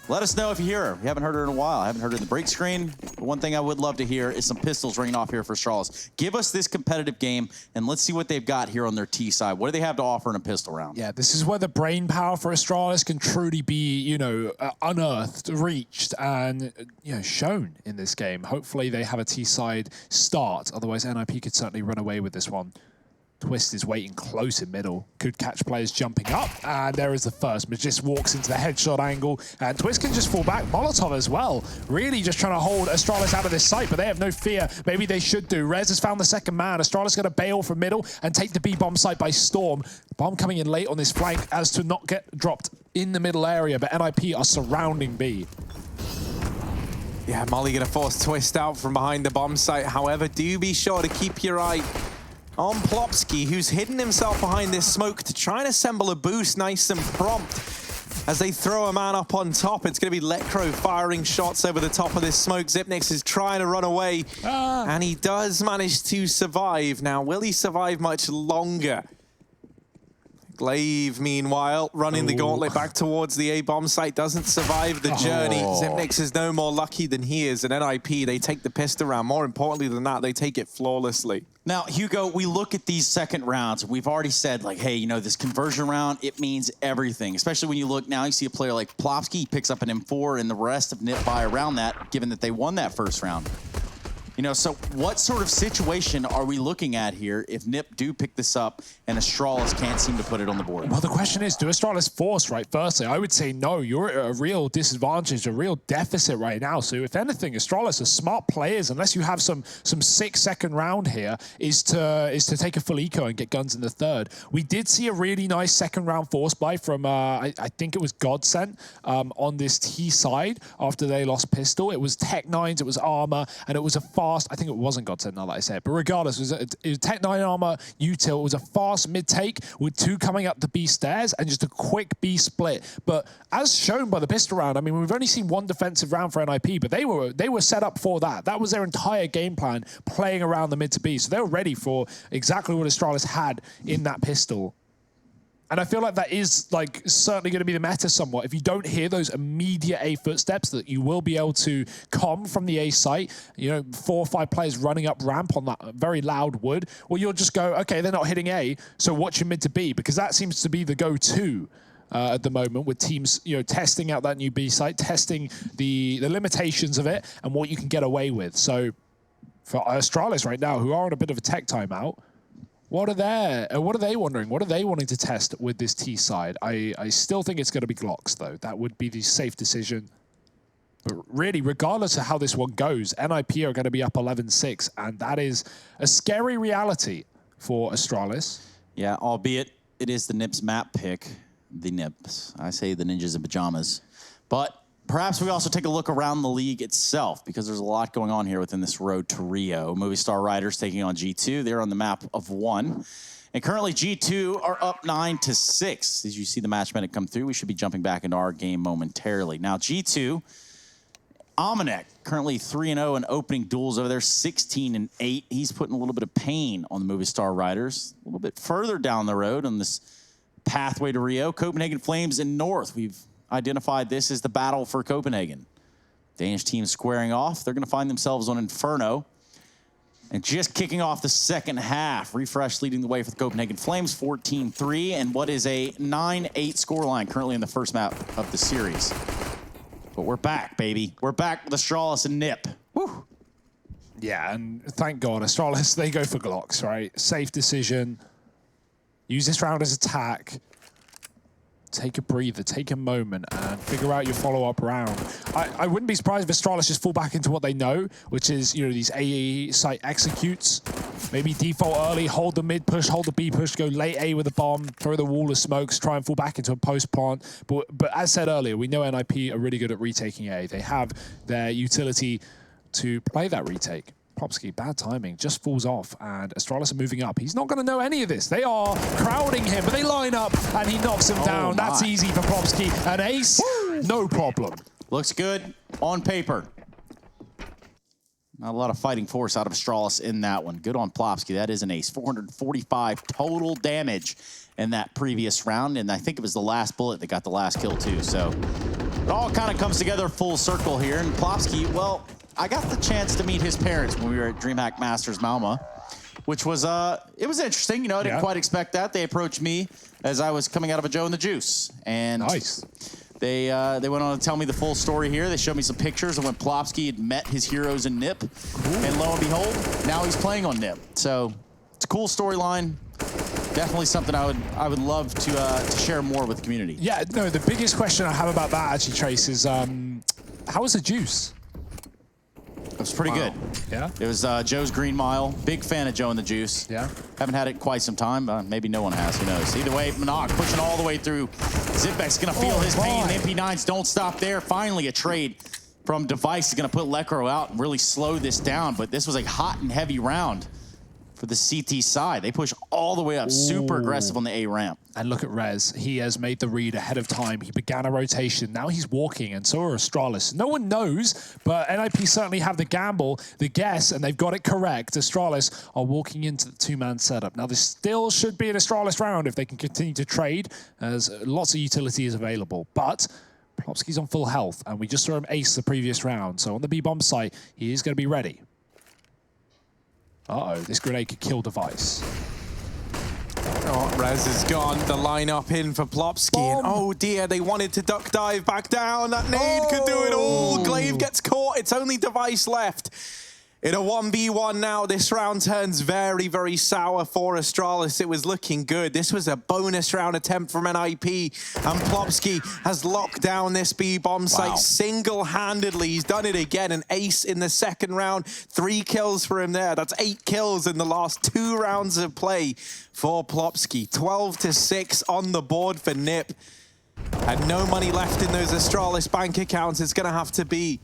Let us know if you hear her. We haven't heard her in a while. I haven't heard her in the break screen. But one thing I would love to hear is some pistols ringing off here for Astralis. Give us this competitive game, and let's see what they've got here on their T side. What do they have to offer in a pistol round? Yeah, this is where the brain power for Astralis can truly be, you know, unearthed, reached, and, you know, shown in this game. Hopefully they have a T side start. Otherwise, NIP could certainly run away with this one. Twist is waiting close in middle. Could catch players jumping up, and there is the first. Magist walks into the headshot angle, and Twist can just fall back. Molotov as well. Really just trying to hold Astralis out of this site, but they have no fear. Maybe they should do. Rez has found the second man. Astralis going to bail from middle and take the B-bomb site by storm. Bomb coming in late on this flank as to not get dropped in the middle area, but NIP are surrounding B. Yeah, Molly going to force Twist out from behind the bomb site. However, do be sure to keep your eye on Plopsky, who's hidden himself behind this smoke to try and assemble a boost nice and prompt. As they throw a man up on top, it's going to be Lecro firing shots over the top of this smoke. Xyp9x is trying to run away, and he does manage to survive. Now, will he survive much longer? Glaive, meanwhile, running the gauntlet back towards the A-bomb site, doesn't survive the journey. Xyp9x is no more lucky than he is, and NIP, they take the pistol round. More importantly than that, they take it flawlessly. Now, Hugo, we look at these second rounds. We've already said, like, hey, you know, this conversion round, it means everything. Especially when you look now, you see a player like Plopsky, he picks up an M4, and the rest of NIP buy around that, given that they won that first round. You know, so what sort of situation are we looking at here if NIP do pick this up and Astralis can't seem to put it on the board? Well, the question is, do Astralis force, right? Firstly, I would say no. You're at a real disadvantage, a real deficit right now. So if anything, Astralis are smart players, unless you have some 6-second round here, is to take a full eco and get guns in the third. We did see a really nice second round force buy from, I think it was Godsent on this T side after they lost pistol. It was Tech 9s, it was armor, and it was a fast, I think it wasn't Godsent now that I say it, but regardless, it was Tech 9 armor util. It was a fast mid-take with 2 coming up the B stairs and just a quick B split. But as shown by the pistol round, I mean, we've only seen one defensive round for NIP, but they were set up for that. That was their entire game plan, playing around the mid to B. So they were ready for exactly what Astralis had in that pistol. And I feel like that is like certainly going to be the meta somewhat. If you don't hear those immediate A footsteps that you will be able to come from the A site, you know, 4 or 5 players running up ramp on that very loud wood, well, you'll just go, okay, they're not hitting A, so watch your mid to B, because that seems to be the go-to at the moment with teams, you know, testing out that new B site, testing the limitations of it and what you can get away with. So for Astralis right now, who are on a bit of a tech timeout, what are they wondering? What are they wanting to test with this T side? I still think it's going to be Glocks, though. That would be the safe decision. But really, regardless of how this one goes, NIP are going to be up 11-6, and that is a scary reality for Astralis. Yeah, albeit it is the NIPS map pick. The NIPS. I say the Ninjas in Pyjamas. But perhaps we also take a look around the league itself, because there's a lot going on here within this road to Rio. Movistar Riders taking on G2. They're on the map of 1. And currently G2 are up 9-6. As you see the match minute come through, we should be jumping back into our game momentarily. Now G2, Amanek, currently 3-0 in opening duels over there, 16-8. He's putting a little bit of pain on the Movistar Riders. A little bit further down the road on this pathway to Rio, Copenhagen Flames in North. We've identified this as the battle for Copenhagen. Danish team squaring off. They're going to find themselves on Inferno. And just kicking off the second half, Refresh leading the way for the Copenhagen Flames, 14-3, and what is a 9-8 scoreline currently in the first map of the series. But we're back, baby. We're back with Astralis and NIP. Woo! Yeah, and thank God, Astralis, they go for Glocks, right? Safe decision. Use this round as attack. Take a breather, take a moment, and figure out your follow-up round. I wouldn't be surprised if Astralis just fall back into what they know, which is, you know, these A site executes. Maybe default early, hold the mid push, hold the B push, go late A with a bomb, throw the wall of smokes, try and fall back into a post plant. But as said earlier, we know NIP are really good at retaking A. They have their utility to play that retake. Plopsky, bad timing, just falls off, and Astralis are moving up. He's not going to know any of this. They are crowding him, but they line up, and he knocks him down. That's easy for Plopsky. An ace, no problem. Looks good on paper. Not a lot of fighting force out of Astralis in that one. Good on Plopsky. That is an ace. 445 total damage in that previous round, and I think it was the last bullet that got the last kill, too. So It all kind of comes together full circle here. And Plopsky, well, I got the chance to meet his parents when we were at DreamHack Masters Malmo, which was, it was interesting. You know, I didn't quite expect that. They approached me as I was coming out of a Joe and the Juice. And nice. They went on to tell me the full story here. They showed me some pictures of when Plopsky had met his heroes in NIP. And lo and behold, now he's playing on NIP. So it's a cool storyline. Definitely something I would love to share more with the community. Yeah, no, the biggest question I have about that actually, Trace, is how was the Juice? It was pretty good. Yeah? It was Joe's Green Mile. Big fan of Joe and the Juice. Yeah. Haven't had it quite some time. Maybe no one has. Who knows? Either way, Monarch pushing all the way through. Zipek's going to feel his pain. The MP9s don't stop there. Finally, a trade from Device is going to put Lekro out and really slow this down. But this was a hot and heavy round for the CT side. They push all the way up, super aggressive on the A ramp. And look at Rez. He has made the read ahead of time. He began a rotation. Now he's walking, and so are Astralis. No one knows, but NIP certainly have the gamble, the guess, and they've got it correct. Astralis are walking into the two-man setup. Now, this still should be an Astralis round if they can continue to trade, as lots of utility is available. But Plopsky's on full health, and we just saw him ace the previous round. So on the B-bomb site, he is going to be ready. Uh-oh, this grenade could kill Device. Oh, Rez is gone. The lineup in for Plopsky. And oh dear, they wanted to duck dive back down. That nade could do it all. Glaive gets caught. It's only Device left. In a 1v1 now, this round turns very, very sour for Astralis. It was looking good. This was a bonus round attempt from NIP, and Plopsky has locked down this B-bomb site single-handedly. He's done it again, an ace in the second round. 3 kills for him there. That's 8 kills in the last 2 rounds of play for Plopsky. 12-6 on the board for NIP. And no money left in those Astralis bank accounts. It's going to have to be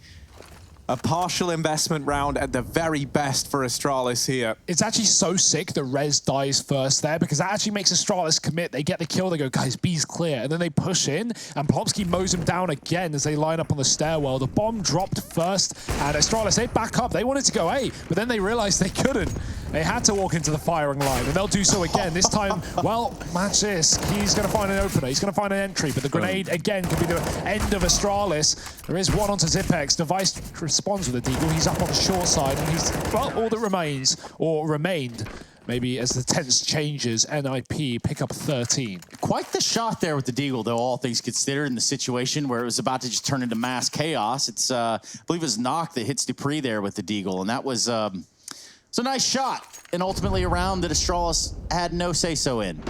a partial investment round at the very best for Astralis here. It's actually so sick that Rez dies first there, because that actually makes Astralis commit. They get the kill, they go, guys, B's clear. And then they push in, and Plopsky mows him down again as they line up on the stairwell. The bomb dropped first, and Astralis, they back up. They wanted to go A, but then they realized they couldn't. They had to walk into the firing line, and they'll do so again. This time, well, match this. He's going to find an opener. He's going to find an entry, but the grenade, again, could be the end of Astralis. There is one onto Zipex. Device responds with a deagle. He's up on the short side, and he's, well, all that remains, or remained, maybe as the tense changes, NIP pick up 13. Quite the shot there with the deagle, though, all things considered, in the situation where it was about to just turn into mass chaos. It's, I believe it was Nock that hits Dupree there with the deagle, and that was... it's a nice shot, and ultimately a round that Astralis had no say-so in.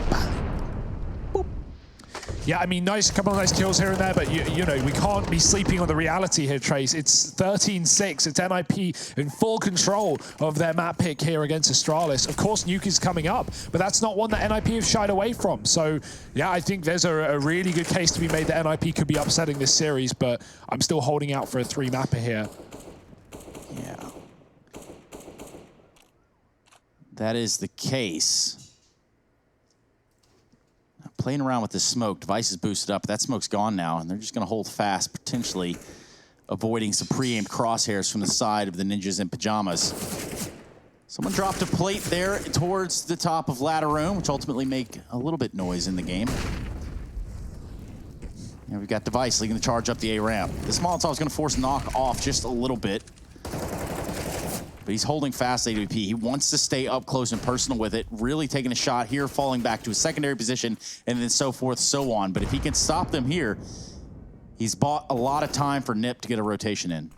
Yeah, I mean, nice, couple of nice kills here and there, but you know, we can't be sleeping on the reality here, Trace. It's 13-6. It's NIP in full control of their map pick here against Astralis. Of course, Nuke is coming up, but that's not one that NIP have shied away from. So, yeah, I think there's a really good case to be made that NIP could be upsetting this series, but I'm still holding out for a 3-mapper here. Yeah. That is the case. Playing around with the smoke. Device is boosted up. That smoke's gone now, and they're just going to hold fast, potentially avoiding some pre-aimed crosshairs from the side of the ninjas in pajamas. Someone dropped a plate there towards the top of ladder room, which ultimately make a little bit noise in the game. And we've got Device leading the charge up the A ramp. This Molotov is going to force Nock off just a little bit. But he's holding fast AWP. He wants to stay up close and personal with it, really taking a shot here, falling back to a secondary position, and then so forth, so on. But if he can stop them here, he's bought a lot of time for NIP to get a rotation in.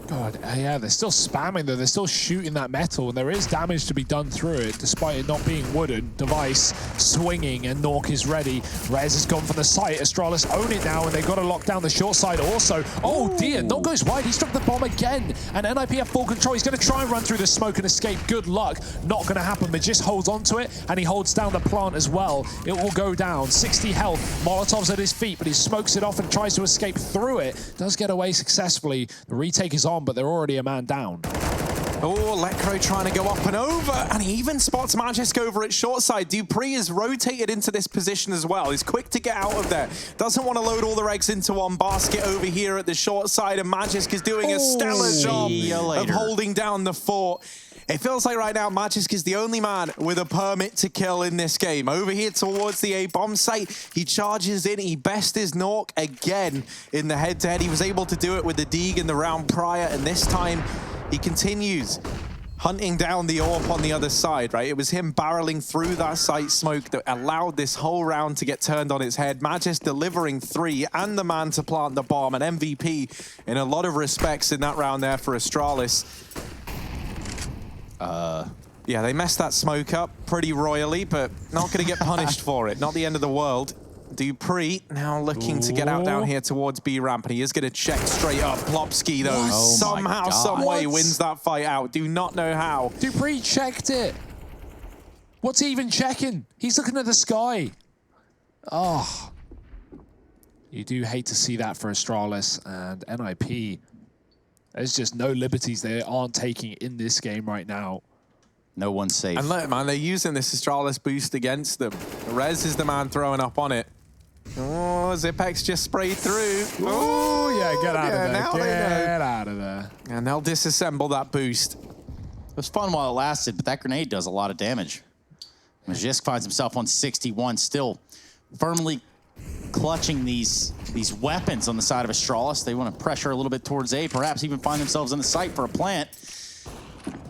God, yeah, they're still spamming though. They're still shooting that metal, and there is damage to be done through it, despite it not being wooden. Device swinging, and Nork is ready. Rez has gone from the site. Astralis own it now, and they've got to lock down the short side also. Oh dear, Nork goes wide. He struck the bomb again, and NIP have full control. He's going to try and run through the smoke and escape. Good luck. Not going to happen, but just holds onto it, and he holds down the plant as well. It will go down. 60 health. Molotov's at his feet, but he smokes it off and tries to escape through it. Does get away successfully. The retake is on, but they're already a man down. Oh, Lekro trying to go up and over, and he even spots Magisk over at short side. Dupree is rotated into this position as well. He's quick to get out of there. Doesn't want to load all their eggs into one basket over here at the short side, and Magisk is doing a stellar job of holding down the fort. It feels like right now Magisk is the only man with a permit to kill in this game. Over here towards the A bomb site, he charges in, he bests his Nork again in the head-to-head. He was able to do it with the Deeg in the round prior, and this time he continues hunting down the AWP on the other side, right? It was him barreling through that site smoke that allowed this whole round to get turned on its head. Magisk delivering 3 and the man to plant the bomb, an MVP in a lot of respects in that round there for Astralis. Yeah, they messed that smoke up pretty royally, but not going to get punished for it. Not the end of the world. Dupree now looking to get out down here towards B ramp, and he is going to check straight up. Plopsky, though, somehow, some way wins that fight out. Do not know how. Dupree checked it. What's he even checking? He's looking at the sky. Oh. You do hate to see that for Astralis and NIP. There's just no liberties they aren't taking in this game right now. No one's safe. And look, man, they're using this Astralis boost against them. Rez is the man throwing up on it. Oh, Zipex just sprayed through. Oh, yeah, get out of there. Now Get out of there. And they'll disassemble that boost. It was fun while it lasted, but that grenade does a lot of damage. Magisk finds himself on 61, still firmly clutching these weapons on the side of Astralis. They want to pressure a little bit towards A, perhaps even find themselves in the site for a plant.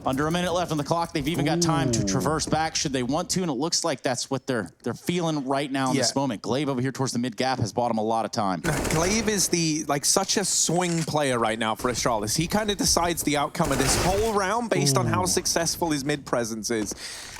Under a minute left on the clock. They've even got time to traverse back should they want to, and it looks like that's what they're feeling right now in this moment. Glaive over here towards the mid gap has bought him a lot of time. Glaive is such a swing player right now for Astralis. He kind of decides the outcome of this whole round based on how successful his mid presence is.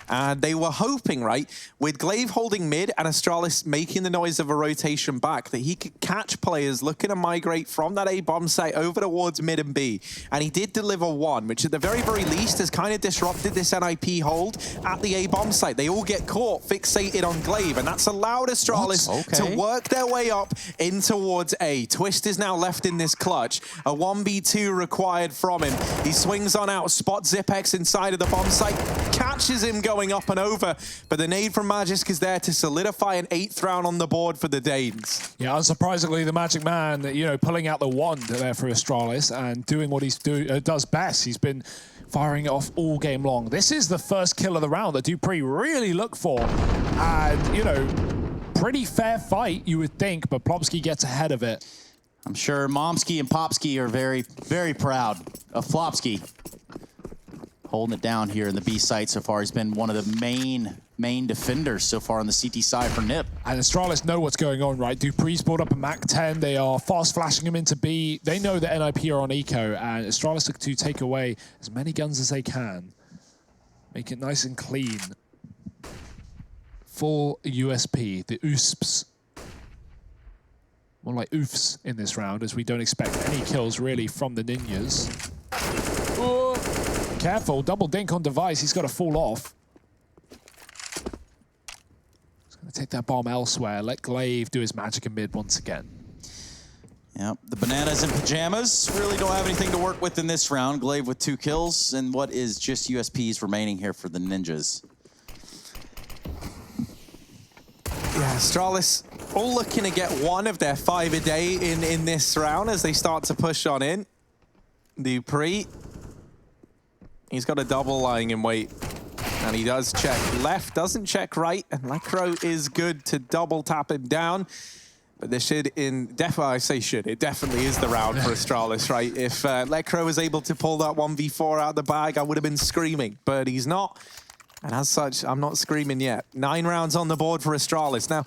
And they were hoping, right, with Glaive holding mid and Astralis making the noise of a rotation back, that he could catch players looking to migrate from that A bomb site over towards mid and B. And he did deliver 1, which at the very, very least has kind of disrupted this NIP hold at the A bomb site. They all get caught fixated on Glaive, and that's allowed Astralis to work their way up in towards A. Twist is now left in this clutch. A 1v2 required from him. He swings on out, spots Zipex inside of the bomb site, catches him going up and over, but the nade from Magisk is there to solidify an 8th round on the board for the Danes. Yeah, unsurprisingly, the Magic Man, you know, pulling out the wand there for Astralis and doing what he does best. He's been firing it off all game long. This is the first kill of the round that Dupree really looked for, and, you know, pretty fair fight, you would think, but Plopsky gets ahead of it. I'm sure Momsky and Popsky are very, very proud of Flopsky. Holding it down here in the B site so far. He's been one of the main defenders so far on the CT side for NIP. And Astralis know what's going on, right? Dupree's brought up a MAC-10. They are fast flashing him into B. They know that NIP are on eco, and Astralis look to take away as many guns as they can. Make it nice and clean. Full USP, the USPs. More like oofs in this round, as we don't expect any kills really from the Ninjas. Oh. Careful, double dink on device. He's got to fall off. He's going to take that bomb elsewhere. Let Glaive do his magic in mid once again. Yep, the Bananas and Pyjamas really don't have anything to work with in this round. Glaive with 2 kills, and what is just USPs remaining here for the Ninjas. Yeah, Astralis all looking to get 1 of their 5 a day in this round as they start to push on in. Dupree. He's got a double lying in wait, and he does check left, doesn't check right, and Lecro is good to double tap him down. But this it definitely is the round for Astralis, right? If Lecro was able to pull that 1v4 out of the bag, I would have been screaming, but he's not. And as such, I'm not screaming yet. 9 rounds on the board for Astralis. Now,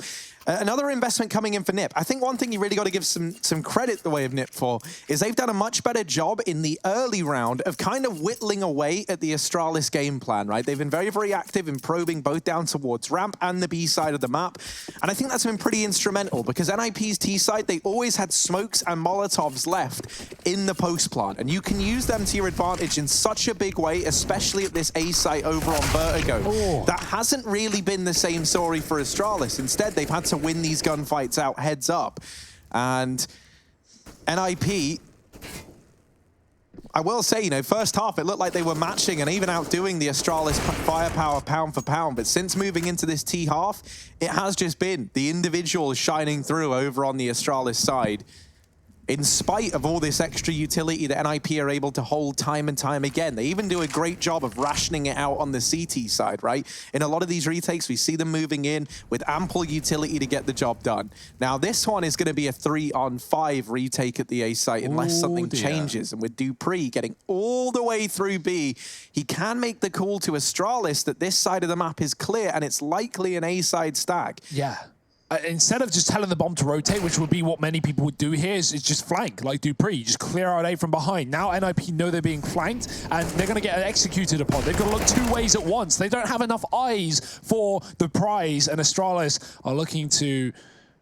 another investment coming in for NIP. I think one thing you really got to give some credit the way of NIP for is they've done a much better job in the early round of kind of whittling away at the Astralis game plan, right? They've been very, very active in probing both down towards ramp and the B side of the map. And I think that's been pretty instrumental because NIP's T side, they always had smokes and Molotovs left in the post plant. And you can use them to your advantage in such a big way, especially at this A site over on Vertigo. That hasn't really been the same story for Astralis. Instead, they've had to win these gunfights out heads up. And NIP, I will say, you know, first half, it looked like they were matching and even outdoing the Astralis firepower pound for pound. But since moving into this T half, it has just been the individual shining through over on the Astralis side. in spite of all this extra utility that NIP are able to hold time and time again. They even do a great job of rationing it out on the CT side, right? In a lot of these retakes, we see them moving in with ample utility to get the job done. Now, this one is going to be a 3-on-5 retake at the A site unless something changes. And with Dupree getting all the way through B, he can make the call to Astralis that this side of the map is clear and it's likely an A side stack. Yeah. Instead of just telling the bomb to rotate, which would be what many people would do here, is just flank, like Dupree. Just clear out A from behind. Now NIP know they're being flanked, and they're going to get executed upon. They've got to look two ways at once. They don't have enough eyes for the prize, and Astralis are looking to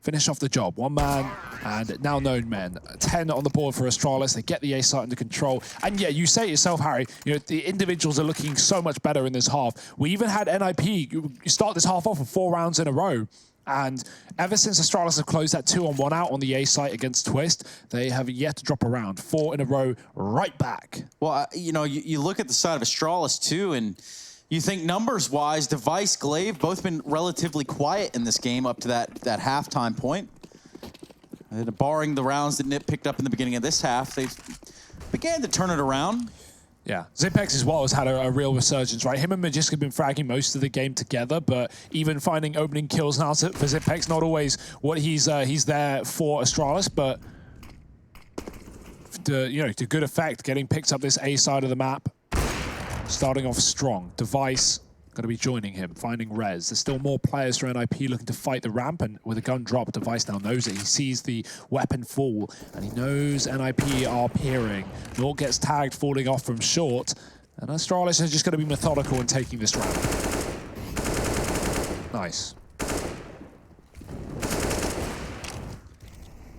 finish off the job. One man and now known men. 10 on the board for Astralis. They get the A site under control. And yeah, you say it yourself, Harry, you know, the individuals are looking so much better in this half. We even had NIP start this half off with 4 rounds in a row. And ever since Astralis have closed that 2-on-1 out on the A site against Twist, they have yet to drop a round. 4 in a row, right back. Well, you know, you look at the side of Astralis too, and you think numbers-wise, Device, Glaive, both been relatively quiet in this game up to that halftime point. And barring the rounds that Nip picked up in the beginning of this half, they began to turn it around. Yeah, Zipex as well has had a real resurgence, right? Him and Magisk have been fragging most of the game together, but even finding opening kills now for Zipex, not always what he's there for Astralis, but to good effect, getting picked up this A side of the map, starting off strong. Device going to be joining him, finding Rez. There's still more players for NIP looking to fight the ramp, and with a gun drop, Device now knows it. He sees the weapon fall, and he knows NIP are peering. Nort gets tagged, falling off from short, and Astralis is just going to be methodical in taking this round. Nice.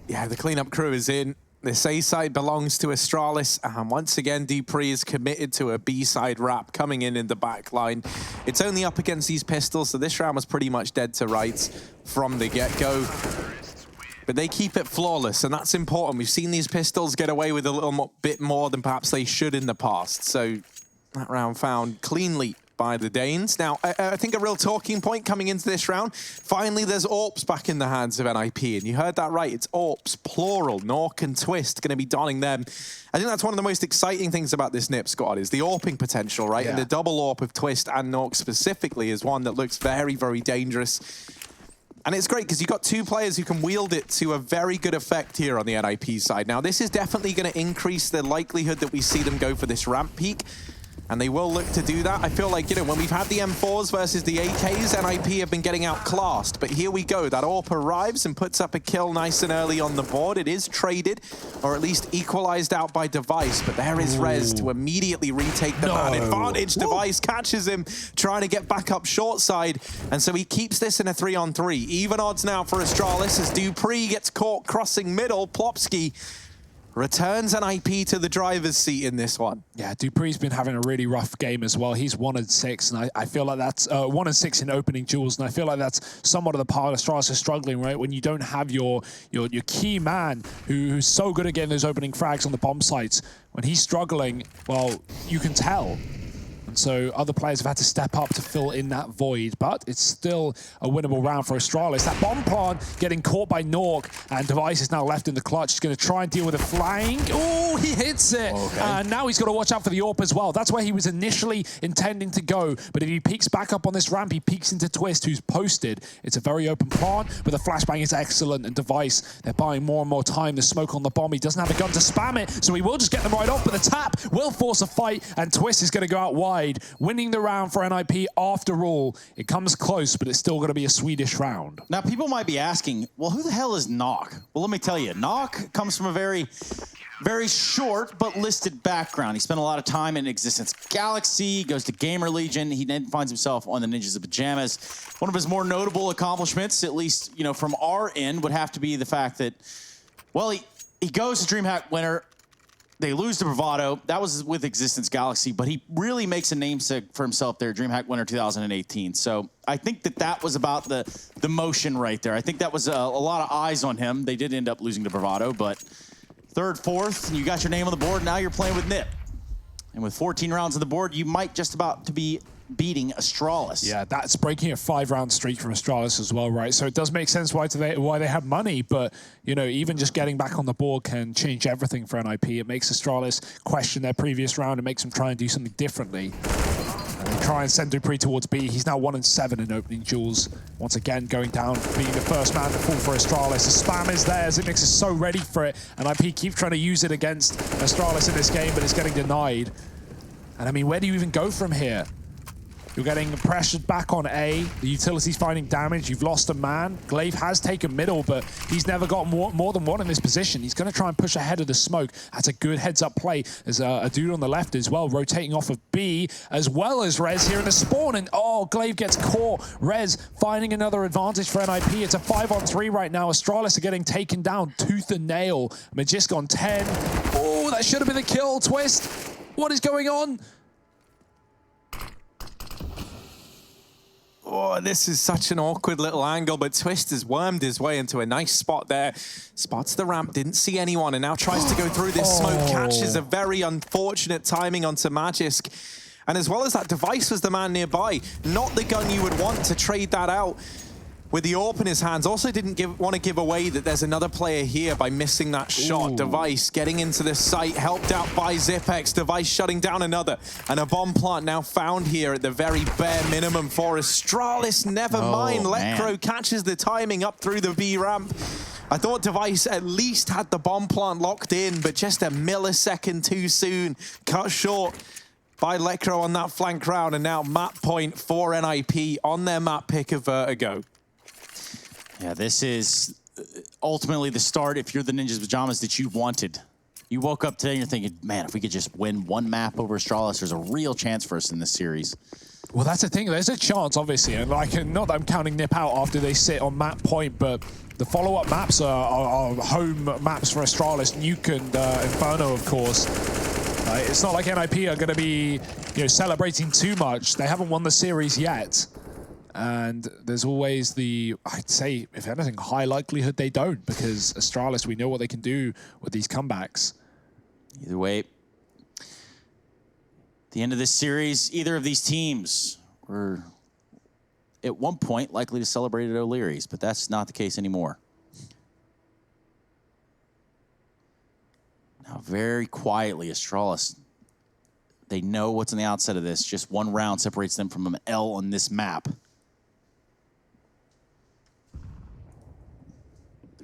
Yeah, the cleanup crew is in. This A side belongs to Astralis, and once again, Dupree is committed to a B side wrap coming in the back line. It's only up against these pistols, so this round was pretty much dead to rights from the get-go. But they keep it flawless, and that's important. We've seen these pistols get away with a little bit more than perhaps they should in the past. So that round found cleanly by the Danes. Now, I think a real talking point coming into this round, finally there's AWPs back in the hands of NIP, and you heard that right, it's AWPs, plural, Nork and Twist going to be donning them. I think that's one of the most exciting things about this NIP squad is the AWPing potential, right? Yeah. And the double AWP of Twist and Nork specifically is one that looks very, very dangerous. And it's great because you've got 2 players who can wield it to a very good effect here on the NIP side. Now, this is definitely going to increase the likelihood that we see them go for this ramp peak. And they will look to do that. I feel like, you know, when we've had the M4s versus the AKs, NIP have been getting outclassed. But here we go. That AWP arrives and puts up a kill nice and early on the board. It is traded, or at least equalized out by Device. But there is Rez to immediately retake the man advantage. Device catches him, trying to get back up short side. And so he keeps this in a 3-on-3. Even odds now for Astralis as Dupree gets caught crossing middle. Plopsky returns NIP to the driver's seat in this one. Yeah, Dupree's been having a really rough game as well. He's 1-6, and I feel like that's 1-6 in opening duels, and I feel like that's somewhat of the part Astralis is struggling, right? When you don't have your key man who's so good at getting those opening frags on the bomb sites, when he's struggling, well, you can tell. So other players have had to step up to fill in that void, but it's still a winnable round for Astralis. That bomb plant getting caught by Nork, and Device is now left in the clutch. He's going to try and deal with a flying. Oh, he hits it. Okay. And now he's got to watch out for the AWP as well. That's where he was initially intending to go, but if he peeks back up on this ramp, he peeks into Twist, who's posted. It's a very open plant, but the flashbang is excellent, and Device, they're buying more and more time. The smoke on the bomb, he doesn't have a gun to spam it, so he will just get them right off, but the tap will force a fight, and Twist is going to go out wide, winning the round for NIP. After all, it comes close, but it's still going to be a Swedish round. Now, people might be asking, well, who the hell is Nock? Well, let me tell you, Nock comes from a very short but listed background. He spent a lot of time in Existence Galaxy, goes to Gamer Legion. He then finds himself on the Ninjas of Pyjamas. One of his more notable accomplishments, at least, you know, from our end, would have to be the fact that, well, he goes to DreamHack winner. They lose to Bravado. That was with Existence Galaxy, but he really makes a namesake for himself there, DreamHack winner 2018. So I think that was about the motion right there. I think that was a lot of eyes on him. They did end up losing to Bravado, but 3rd, 4th, and you got your name on the board. Now you're playing with Nip. And with 14 rounds on the board, you might just about to be beating Astralis. Yeah, that's breaking a 5-round streak from Astralis as well, right? So it does make sense why they have money, but you know, even just getting back on the board can change everything for NIP. It makes Astralis question their previous round. It makes them try and do something differently. And they try and send Dupree towards B. He's now 1-7 in opening duels. Once again, going down, being the first man to fall for Astralis. The spam is there. Xyp9x is so ready for it, and NIP keep trying to use it against Astralis in this game, but it's getting denied. And I mean, where do you even go from here? You're getting pressured back on A. The utility's finding damage. You've lost a man. Glaive has taken middle, but he's never got more than one in this position. He's going to try and push ahead of the smoke. That's a good heads-up play. There's a dude on the left as well, rotating off of B, as well as Rez here in the spawn. And oh, Glaive gets caught. Rez finding another advantage for NIP. It's a 5-on-3 right now. Astralis are getting taken down tooth and nail. Magisk on 10. Oh, that should have been the kill. Twist. What is going on? Oh, this is such an awkward little angle, but Twist has wormed his way into a nice spot there. Spots the ramp, didn't see anyone, and now tries to go through this smoke. Catches a very unfortunate timing onto Magisk. And as well as that, Device was the man nearby. Not the gun you would want to trade that out. With the AWP in his hands, also didn't want to give away that there's another player here by missing that shot. Ooh. Device getting into the site, helped out by Xyp9x. Device shutting down another. And a bomb plant now found here at the very bare minimum for Astralis. Never mind, Lecro catches the timing up through the B ramp. I thought Device at least had the bomb plant locked in, but just a millisecond too soon. Cut short by Lecro on that flank round, and now map point for NIP on their map pick of Vertigo. Yeah, this is ultimately the start, if you're the Ninjas Pyjamas, that you wanted. You woke up today and you're thinking, man, if we could just win one map over Astralis, there's a real chance for us in this series. Well, that's the thing. There's a chance, obviously. And like, not that I'm counting Nip out after they sit on map point, but the follow-up maps are home maps for Astralis, Nuke and Inferno, of course. It's not like NIP are going to be, celebrating too much. They haven't won the series yet. And there's always the, I'd say, if anything, high likelihood they don't, because Astralis, we know what they can do with these comebacks. Either way, at the end of this series, either of these teams were at one point likely to celebrate at O'Leary's, but that's not the case anymore. Now, very quietly, Astralis, they know what's on the outside of this. Just one round separates them from an L on this map.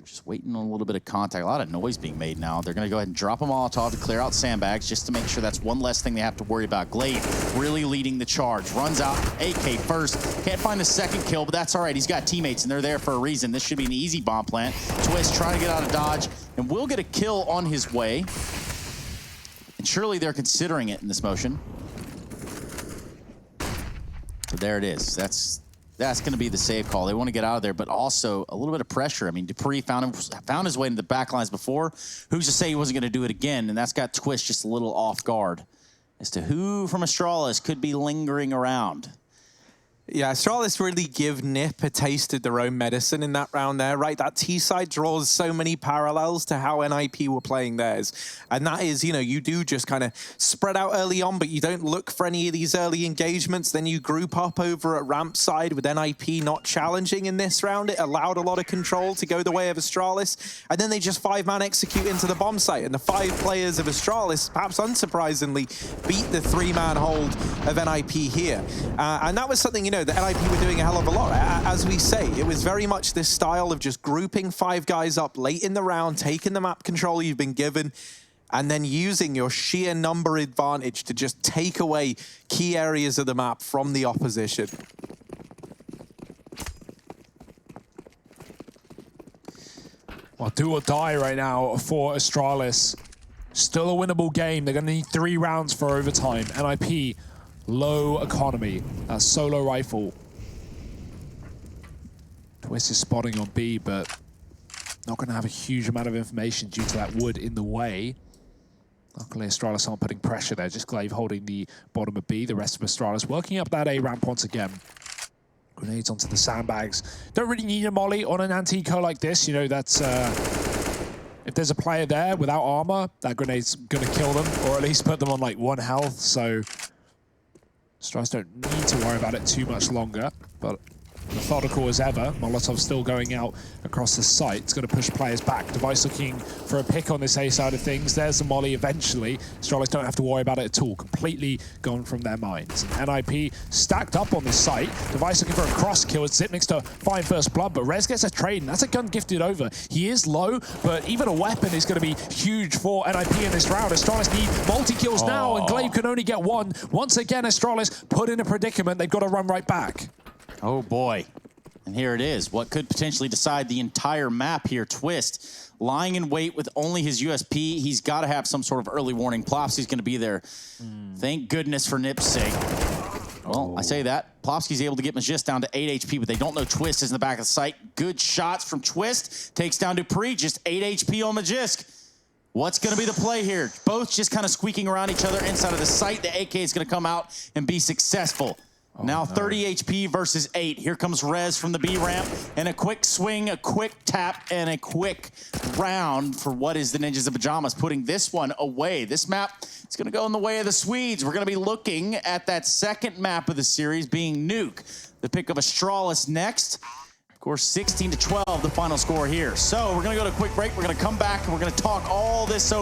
Just waiting on a little bit of contact. A lot of noise being made now. They're going to go ahead and drop a Molotov to clear out sandbags just to make sure that's one less thing they have to worry about. Glaive really leading the charge. Runs out, AK first. Can't find the second kill, but that's all right. He's got teammates, and they're there for a reason. This should be an easy bomb plant. Twist trying to get out of dodge, and will get a kill on his way. And surely they're considering it in this motion. But there it is. That's going to be the save call. They want to get out of there, but also a little bit of pressure. I mean, Dupree found his way into the back lines before. Who's to say he wasn't going to do it again? And that's got Twist just a little off guard as to who from Astralis could be lingering around. Yeah, Astralis really give NIP a taste of their own medicine in that round there, right? That T-side draws so many parallels to how NIP were playing theirs. And that is, you do just kind of spread out early on, but you don't look for any of these early engagements. Then you group up over at ramp side with NIP not challenging in this round. It allowed a lot of control to go the way of Astralis. And then they just 5-man execute into the bomb site. And the 5 players of Astralis, perhaps unsurprisingly, beat the 3-man hold of NIP here. And that was something, that NIP were doing a hell of a lot. As we say, it was very much this style of just grouping 5 guys up late in the round, taking the map control you've been given, and then using your sheer number advantage to just take away key areas of the map from the opposition. Well, do or die right now for Astralis. Still a winnable game. They're going to need 3 rounds for overtime. NIP, low economy. That solo rifle. Twist is spotting on B, but not going to have a huge amount of information due to that wood in the way. Luckily, Astralis aren't putting pressure there. Just Glaive holding the bottom of B. The rest of Astralis working up that A ramp once again. Grenades onto the sandbags. Don't really need a molly on an anti-eco like this. That's... if there's a player there without armor, that grenade's going to kill them, or at least put them on, 1 health, so... Astralis don't need to worry about it too much longer, but methodical as ever. Molotov still going out across the site. It's going to push players back. Device looking for a pick on this A side of things. There's the molly eventually. Astralis don't have to worry about it at all. Completely gone from their minds. And NIP stacked up on this site. Device looking for a cross kill. Zipnik's to find first blood, but Rez gets a trade, and that's a gun gifted over. He is low, but even a weapon is going to be huge for NIP in this round. Astralis need multi-kills now, and Glaive can only get one. Once again, Astralis put in a predicament. They've got to run right back. Oh boy. And here it is. What could potentially decide the entire map here. Twist lying in wait with only his USP. He's got to have some sort of early warning. Plopsky's going to be there. Thank goodness for Nip's sake. Well, I say that. Plopsky's able to get Majist down to 8 HP, but they don't know Twist is in the back of the site. Good shots from Twist. Takes down Dupree. Just 8 HP on Majist. What's going to be the play here? Both just kind of squeaking around each other inside of the site. The AK is going to come out and be successful. Now 30 HP versus 8. Here comes Rez from the B ramp, and a quick swing, a quick tap, and a quick round for what is the Ninjas of Pyjamas, putting this one away. This map is going to go in the way of the Swedes. We're going to be looking at that second map of the series being Nuke. The pick of Astralis next. Of course, 16-12, the final score here. So we're going to go to a quick break. We're going to come back, and we're going to talk all this over.